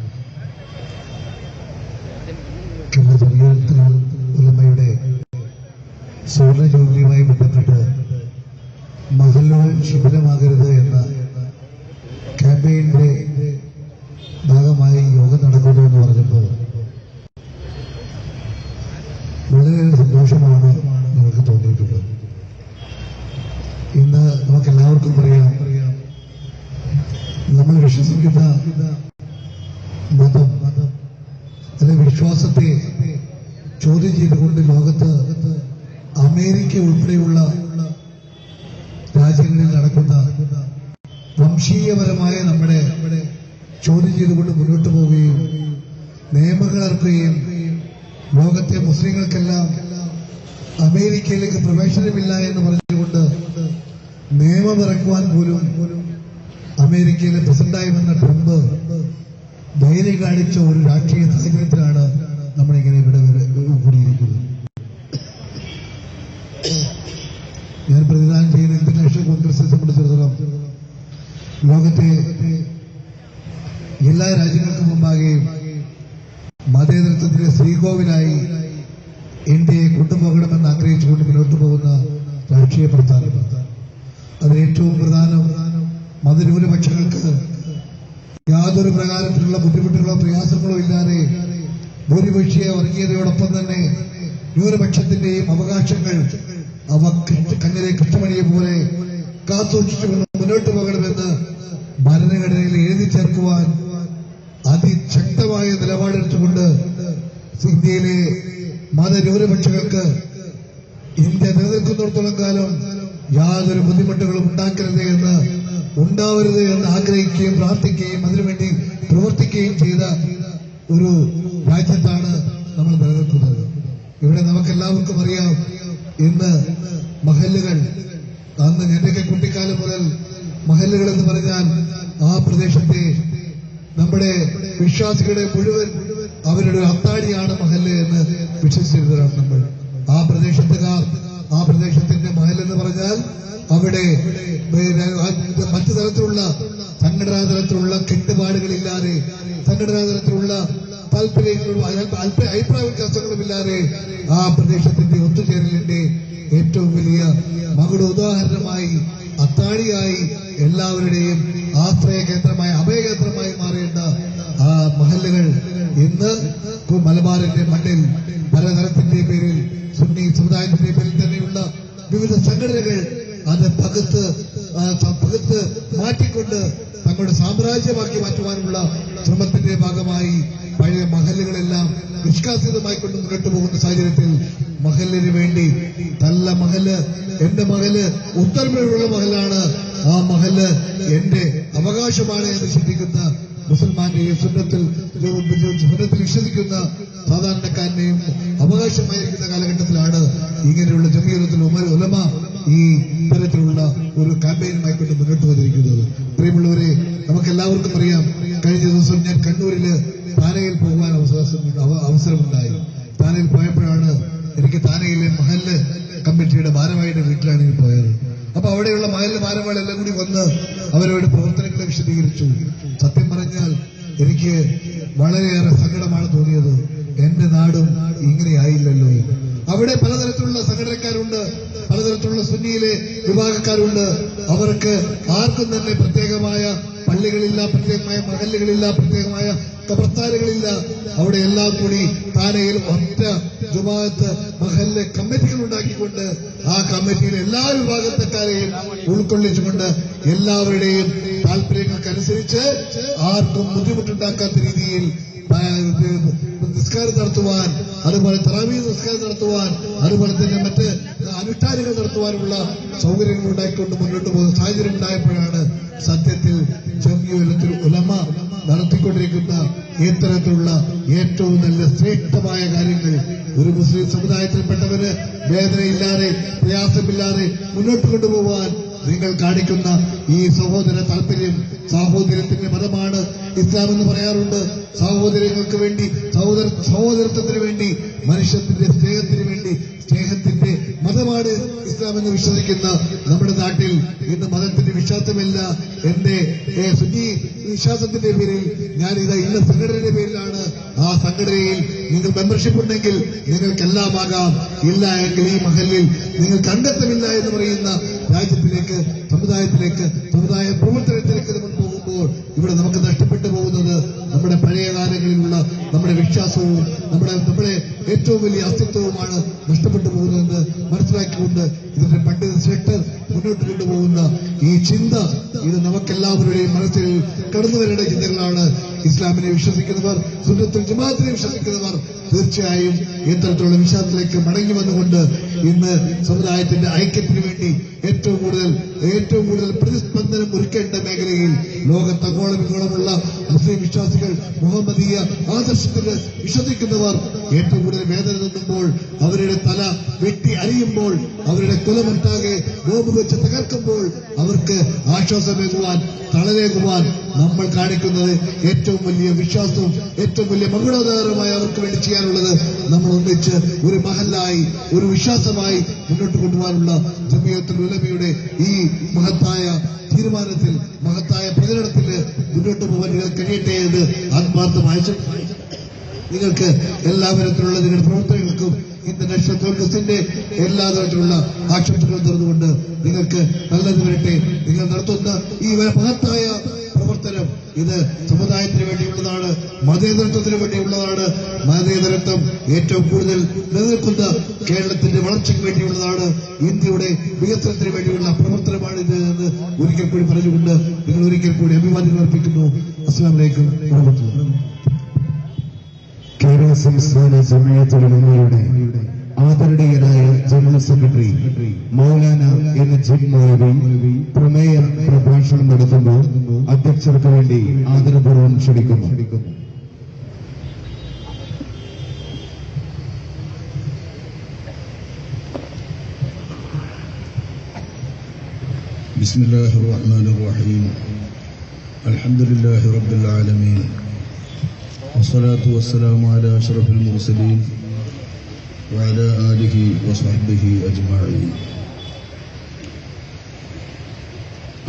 ഉലമയുടെ സുവർണ ജൂബിലിയുമായി ബന്ധപ്പെട്ട് മഹല്ലുകൾ ശിഥിലമാകരുത് എന്ന ക്യാമ്പയിന്റെ ഭാഗമായി യോഗം നടക്കുന്നു എന്ന് പറഞ്ഞപ്പോൾ വളരെയേറെ സന്തോഷമാണ് നമുക്ക് തോന്നിയിട്ടുള്ളത്. ഇന്ന് നമുക്കെല്ലാവർക്കും പറയാം, നമ്മൾ വിശ്വസിക്കുന്ന മതം അല്ലെങ്കിൽ വിശ്വാസത്തെ ചോദ്യം ചെയ്തുകൊണ്ട് ലോകത്ത് അമേരിക്ക ഉൾപ്പെടെയുള്ള രാജ്യങ്ങളിൽ നടക്കുന്ന വംശീയപരമായ നമ്മുടെ ചോദ്യം ചെയ്തുകൊണ്ട് മുന്നോട്ട് പോവുകയും നിയമങ്ങൾ ഇറക്കുകയും ലോകത്തെ മുസ്ലിങ്ങൾക്കെല്ലാം അമേരിക്കയിലേക്ക് പ്രവേശനമില്ല എന്ന് പറഞ്ഞുകൊണ്ട് നിയമമിറക്കുവാൻ പോലും അമേരിക്കയിലെ പ്രസിഡന്റായി വന്ന ട്രംപ് ധൈര്യം കാണിച്ച ഒരു രാഷ്ട്രീയ സാഹചര്യത്തിലാണ് നമ്മളിങ്ങനെ ഇവിടെ കൂടിയിരിക്കുന്നത്. ഞാൻ പ്രതിദാനം ചെയ്യുന്ന ഇന്റർനാഷണൽ കോൺഗ്രസിനെ സംബന്ധിച്ചിടത്തോളം ലോകത്തെ എല്ലാ രാജ്യങ്ങൾക്കും മുമ്പാകെയും മതേതരത്വത്തിന്റെ ശ്രീകോവിലായി ഇന്ത്യയെ കൊണ്ടുപോകണമെന്ന് ആഗ്രഹിച്ചുകൊണ്ട് മുന്നോട്ട് പോകുന്ന രാഷ്ട്രീയ പ്രസ്ഥാനം. അത് ഏറ്റവും പ്രധാനം മതന്യൂനപക്ഷങ്ങൾക്ക് യാതൊരു പ്രകാരത്തിലുള്ള ബുദ്ധിമുട്ടുകളോ പ്രയാസങ്ങളോ ഇല്ലാതെ ഭൂരിപക്ഷീയ വർഗീയതയോടൊപ്പം തന്നെ ന്യൂനപക്ഷത്തിന്റെയും അവകാശങ്ങൾ അവ കണ്ണിലെ കൃഷ്ണമണിയെ പോലെ കാത്തുസൂക്ഷിച്ചുകൊണ്ട് മുന്നോട്ട് പോകണമെന്ന് ഭരണഘടനയിൽ എഴുതി ചേർക്കുവാൻ അതിശക്തമായ നിലപാടെടുത്തുകൊണ്ട് ഇന്ത്യയിലെ മതന്യൂനപക്ഷങ്ങൾക്ക് ഇന്ത്യ നിലനിൽക്കുന്നിടത്തോളം കാലം യാതൊരു ബുദ്ധിമുട്ടുകളും ഉണ്ടാവരുത് എന്ന് ആഗ്രഹിക്കുകയും പ്രാർത്ഥിക്കുകയും അതിനുവേണ്ടി പ്രവർത്തിക്കുകയും ചെയ്ത ഒരു രാജ്യത്താണ് നമ്മൾ നിലനിൽക്കുന്നത്. ഇവിടെ നമുക്കെല്ലാവർക്കും അറിയാം, ഇന്ന് മഹല്ലുകൾ, അന്ന് എന്റെയൊക്കെ കുട്ടിക്കാലം മുതൽ മഹല്ലുകൾ എന്ന് പറഞ്ഞാൽ ആ പ്രദേശത്തെ നമ്മുടെ വിശ്വാസികളുടെ മുഴുവൻ അവരുടെ അത്താണിയാണ് മഹല്ല് എന്ന് വിശ്വസിച്ചിരുന്നവരാണ് നമ്മൾ. ആ പ്രദേശത്തുകാർ, ആ പ്രദേശത്തിന്റെ മഹല്ലെന്ന് പറഞ്ഞാൽ അവിടെ മറ്റു തരത്തിലുള്ള സംഘടനാ തലത്തിലുള്ള കെട്ടുപാടുകളില്ലാതെ, സംഘടനാ തലത്തിലുള്ള താല്പര്യങ്ങളും അഭിപ്രായ വ്യത്യാസങ്ങളുമില്ലാതെ ആ പ്രദേശത്തിന്റെ ഒത്തുചേരലിന്റെ ഏറ്റവും വലിയ മകുട ഉദാഹരണമായി, അത്താണിയായി, എല്ലാവരുടെയും ആശ്രയ കേന്ദ്രമായി, അഭയകേന്ദ്രമായി മാറേണ്ട ആ മഹല്ലുകൾ ഇന്ന് മലബാറിന്റെ മണ്ണിൽ പലതരത്തിന്റെ പേരിൽ, സുന്നി സമുദായത്തിന്റെ പേരിൽ തന്നെയുള്ള വിവിധ സംഘടനകൾ അത് പകുത്ത് മാറ്റിക്കൊണ്ട് തങ്ങളുടെ സാമ്രാജ്യമാക്കി മാറ്റുവാനുള്ള ശ്രമത്തിന്റെ ഭാഗമായി പഴയ മഹല്ലുകളെല്ലാം നിഷ്കാസിതമായിക്കൊണ്ട് മുന്നോട്ട് പോകുന്ന സാഹചര്യത്തിൽ മഹല്ലിന് വേണ്ടി നല്ല മഹല്, എന്റെ മഹല് ഉത്തരവിലുള്ള മഹലാണ്, ആ മഹല് എന്റെ അവകാശമാണ് എന്ന് ചിന്തിക്കുന്ന മുസൽമാന്റെയും സുന്നത്തിൽ വിശ്വസിക്കുന്ന സാധാരണക്കാരനെയും അവകാശമായിരിക്കുന്ന കാലഘട്ടത്തിലാണ് ഇങ്ങനെയുള്ള ജമീയത്തുൽ ഉലമ ഈ തരത്തിലുള്ള ഒരു ക്യാമ്പയിനുമായി കൊണ്ട് മുന്നോട്ട് വന്നിരിക്കുന്നത്. പ്രിയമുള്ളവരെ, നമുക്കെല്ലാവർക്കും അറിയാം, കഴിഞ്ഞ ദിവസം ഞാൻ കണ്ണൂരില് താനയിൽ പോകുവാൻ അവസരമുണ്ടായി. താനയിൽ പോയപ്പോഴാണ് എനിക്ക് താനയിലെ മഹല്ല് കമ്മിറ്റിയുടെ ഭാരവാഹിയുടെ വീട്ടിലാണ് എനിക്ക് പോയത്. അപ്പൊ അവിടെയുള്ള മഹല്ല് ഭാരവാഹികളെല്ലാം കൂടി വന്ന് അവരോട് പ്രവർത്തനങ്ങളെ വിശദീകരിച്ചു. സത്യം പറഞ്ഞാൽ എനിക്ക് വളരെയേറെ സങ്കടമാണ് തോന്നിയത്. എന്റെ നാടും ഇങ്ങനെയായില്ലല്ലോ. അവിടെ പലതരത്തിലുള്ള സംഘടനക്കാരുണ്ട്, പലതരത്തിലുള്ള സുന്നിയിലെ വിഭാഗക്കാരുണ്ട്. അവർക്ക് ആർക്കും തന്നെ പ്രത്യേകമായ പള്ളികളില്ല, പ്രത്യേകമായ മഹല്ലുകളില്ല, പ്രത്യേകമായ കബർസ്ഥാനുകളില്ല. അവിടെ എല്ലാം കൂടി താനയിൽ ഒറ്റ ജുമാഅത്ത് മഹല്ല് കമ്മിറ്റികൾ ഉണ്ടാക്കിക്കൊണ്ട് ആ കമ്മിറ്റിയിൽ എല്ലാ വിഭാഗത്തെക്കാരെയും ഉൾക്കൊള്ളിച്ചുകൊണ്ട് എല്ലാവരുടെയും താല്പര്യങ്ങൾക്കനുസരിച്ച് ആർക്കും ബുദ്ധിമുട്ടുണ്ടാക്കാത്ത രീതിയിൽ നിസ്കാരം നടത്തുവാൻ, അതുപോലെ തറാവീഹ് നിസ്കാരം നടത്തുവാൻ, അതുപോലെ തന്നെ മറ്റ് അനുഷ്ഠാനങ്ങൾ നടത്തുവാനുള്ള സൗകര്യങ്ങൾ ഉണ്ടാക്കിക്കൊണ്ട് മുന്നോട്ട് പോകുന്ന സാഹചര്യം ഉണ്ടായപ്പോഴാണ് സത്യത്തിൽ ജംഇയ്യത്തുൽ ഉലമ നടത്തിക്കൊണ്ടിരിക്കുന്ന ഇത്തരത്തിലുള്ള ഏറ്റവും നല്ല ശ്രേഷ്ഠമായ കാര്യങ്ങൾ ഒരു മുസ്ലിം സമുദായത്തിൽപ്പെട്ടവന് വേദനയില്ലാതെ പ്രയാസമില്ലാതെ മുന്നോട്ട് കൊണ്ടുപോകാൻ നിങ്ങൾ കാണിക്കുന്ന ഈ സഹോദര താല്പര്യം സാഹോദര്യത്തിന്റെ മതമാണ് ഇസ്ലാം എന്ന് പറയാറുണ്ട്. സഹോദരങ്ങൾക്ക് വേണ്ടി സഹോദരത്വത്തിന് വേണ്ടി മനുഷ്യത്തിന്റെ സ്നേഹത്തിന് വേണ്ടി സ്നേഹത്തിന്റെ മതമാണ് ഇസ്ലാം എന്ന് വിശ്വസിക്കുന്ന നമ്മുടെ നാട്ടിൽ ഇന്ന് മതത്തിന്റെ വിശ്വാസമില്ല. എന്റെ സുന്നി വിശ്വാസത്തിന്റെ പേരിൽ ഞാനിത് ഇന്ന സംഘടനയുടെ പേരിലാണ്. ആ സംഘടനയിൽ നിങ്ങൾ മെമ്പർഷിപ്പ് ഉണ്ടെങ്കിൽ നിങ്ങൾക്കെല്ലാമാകാം, ഇല്ല എങ്കിൽ ഈ മഹലിൽ നിങ്ങൾക്ക് അംഗത്വമില്ല എന്ന് പറയുന്ന രാജ്യത്തിലേക്ക് സമുദായ പ്രവർത്തനത്തിലേക്ക് നമ്മൾ പോകുമ്പോൾ ഇവിടെ നമുക്ക് നഷ്ടപ്പെട്ടു പോകുന്നത് നമ്മുടെ പഴയ കാലങ്ങളിലുള്ള നമ്മുടെ വിശ്വാസവും നമ്മുടെ ഏറ്റവും വലിയ അസ്തിത്വവുമാണ് നഷ്ടപ്പെട്ടു പോകുന്നതെന്ന് മനസ്സിലാക്കിക്കൊണ്ട് ഇതിന്റെ പണ്ഡിത സെക്ടർ മുന്നോട്ട് കൊണ്ടുപോകുന്ന ഈ ചിന്ത ഇത് നമുക്കെല്ലാവരുടെയും മനസ്സിൽ കടന്നു വരേണ്ട ചിന്തകളാണ്. ഇസ്ലാമിനെ വിശ്വസിക്കുന്നവർ, സുന്നത്തുൽ ജമാഅത്തിനെ വിശ്വസിക്കുന്നവർ തീർച്ചയായും ഇത്തരത്തിലുള്ള വിശ്വാസത്തിലേക്ക് മടങ്ങി വന്നുകൊണ്ട് ഇന്ന് സമുദായത്തിന്റെ ഐക്യത്തിന് വേണ്ടി ഏറ്റവും കൂടുതൽ പ്രതിസ്പന്ദനം ഒരുക്കേണ്ട മേഖലയിൽ ലോകത്തങ്ങോളമിങ്ങോളമുള്ള മുസ്ലിം വിശ്വാസികൾ മുഹമ്മദീയ ആദർശത്തിൽ വിശ്വസിക്കുന്നവർ ഏറ്റവും കൂടുതൽ വേദന നിന്നുമ്പോൾ, അവരുടെ തല വെട്ടി അരിയുമ്പോൾ, അവരുടെ കുലമൊട്ടാകെ ബോംബ് വെച്ച് തകർക്കുമ്പോൾ അവർക്ക് ആശ്വാസമേകുവാൻ, തളരേകുവാൻ നമ്മൾ കാണിക്കുന്നത് ഏറ്റവും വലിയ വിശ്വാസവും ഏറ്റവും വലിയ മംഗളോദാരമായി അവർക്ക് വേണ്ടി ചെയ്യാനുള്ളത് നമ്മൾ ഒന്നിച്ച് ഒരു മഹല്ലായി ഒരു വിശ്വാസമായി മുന്നോട്ട് കൊണ്ടുപോകാനുള്ള ജംഇയ്യത്തുൽ ഉലമയുടെ ഈ മഹത്തായ തീരുമാനത്തിൽ മഹത്തായ പ്രചരണത്തിൽ മുന്നോട്ട് പോകാൻ നിങ്ങൾ കഴിയട്ടെ എന്ന് ആത്മാർത്ഥമായി നിങ്ങൾക്ക് എല്ലാതരത്തിലുള്ള നിങ്ങളുടെ പ്രവർത്തനങ്ങൾക്കും ഇന്റർനാഷണൽ കോൺഗ്രസിന്റെ എല്ലാ തരത്തിലുള്ള ആശംസകളും തുറന്നുകൊണ്ട് നിങ്ങൾക്ക് നല്ലത് വരട്ടെ. നിങ്ങൾ നടത്തുന്ന ഈ മഹത്തായ പ്രവർത്തനം ഇത് സമുദായത്തിന് വേണ്ടിയുള്ളതാണ്, മതേതരത്വത്തിന് വേണ്ടിയുള്ളതാണ്. മതേതരത്വം ഏറ്റവും കൂടുതൽ നിലനിൽക്കുന്ന കേരളത്തിന്റെ വളർച്ചയ്ക്ക് വേണ്ടിയുള്ളതാണ്, ഇന്ത്യയുടെ വികസനത്തിന് വേണ്ടിയുള്ള പ്രവർത്തനമാണിത് എന്ന് ഒരിക്കൽ കൂടി പറഞ്ഞുകൊണ്ട് നിങ്ങൾ ഒരിക്കൽ കൂടി അഭിവാദ്യം അർപ്പിക്കുന്നു. അസ്സലാമു അലൈക്കും വറഹ്മത്തുള്ളാഹി. കേരള സംസ്ഥാന ജംഇയ്യത്തുൽ ഉലമയുടെ ആദരണീയനായ ജനറൽ സെക്രട്ടറി മൗലാന എന്ന മൗലവി പ്രമേയ പ്രഭാഷണം നടത്തുമ്പോൾ അധ്യക്ഷർക്ക് വേണ്ടി ആദരപൂർവ്വം ക്ഷണിക്കുന്നു. ബിസ്മില്ലാഹിർ റഹ്മാനിർ റഹീം. അൽഹംദുലില്ലാഹി റബ്ബിൽ ആലമീൻ. والصلاة والسلام على أشرف المرسلين وعلى آله وصحبه أجمعين.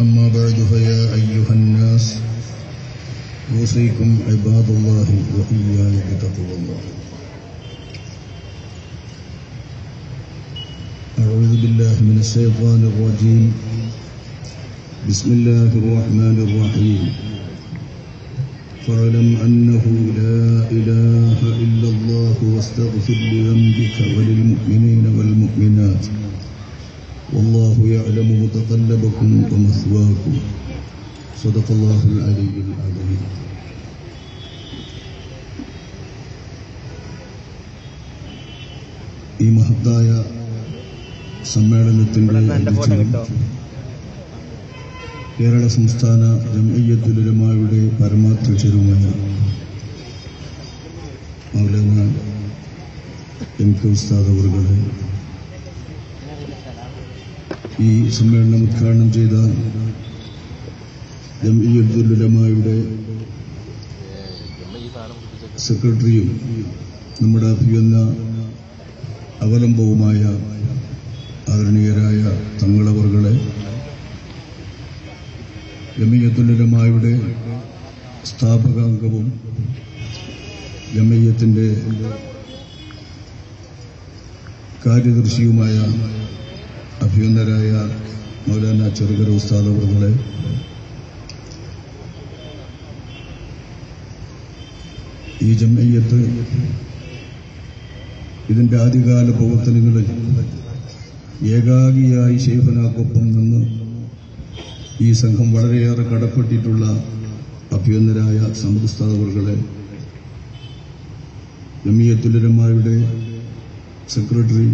أما بعد فيا أيها الناس أوصيكم عباد الله وإياي بتقوى الله. أعوذ بالله من الشيطان الرجيم. بسم الله الرحمن الرحيم. فاعلم أنه لا إله إلا الله واستغفر لذنبك وللمؤمنين والمؤمنات والله يعلم متقلبكم ومثواكم. صدق الله العلي العظيم. ഈ മഹത്തായ സമ്മേളനത്തിന്റെ കേരള സംസ്ഥാന ജംഇയ്യത്തുൽ ഉലമയുടെ പരമാധ്യക്ഷരുമായ മൗലാന എം കെ ഉസ്താദ് അവറുകളെ, ഈ സമ്മേളനം ഉദ്ഘാടനം ചെയ്ത ജംഇയ്യത്തുൽ ഉലമയുടെ സെക്രട്ടറിയും നമ്മുടെ അഭിയുന്ന അവലംബവുമായ ആദരണീയരായ തങ്ങളവറുകളെ, ജംഇയ്യത്തുൽ ഉലമയുടെ സ്ഥാപകാംഗവും ജംഇയ്യത്തിന്റെ കാര്യദർശിയുമായ അഭിനന്ദരായ മൗലാന ചെറുകര ഉസ്താദ് അവറുകളെ, ഈ ജംഇയ്യത്ത് ഇതിന്റെ ആദ്യകാല പ്രവർത്തനങ്ങളിൽ ഏകാഗിയായി ശൈഖുനാക്കൊപ്പം നിന്ന് ഈ സംഘം വളരെയേറെ കടപ്പെട്ടിട്ടുള്ള അഭിനന്ദരായ സമദ് ഉസ്താദ് അവറുകളെ, ജംഇയ്യത്തുൽ ഉലമയുടെ സെക്രട്ടറി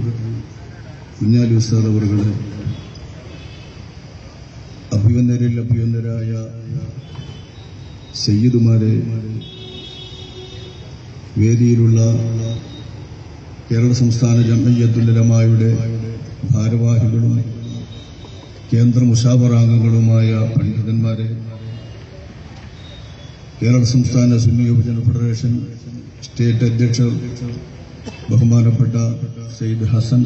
കുഞ്ഞാലി ഉസ്താദ് അവരുടെ അഭിവന്ദരായ സയ്യിദുമാരെ, വേദിയിലുള്ള കേരള സംസ്ഥാന ജംഇയ്യത്തുൽ ഉലമായുടെ ഭാരവാഹികളും കേന്ദ്ര മുശാവറാംഗങ്ങളുമായ പണ്ഡിതന്മാരെ, കേരള സംസ്ഥാന സുന്നി യുവജന ഫെഡറേഷൻ സ്റ്റേറ്റ് അധ്യക്ഷർ ബഹുമാനപ്പെട്ട സയ്യിദ് ഹസൻ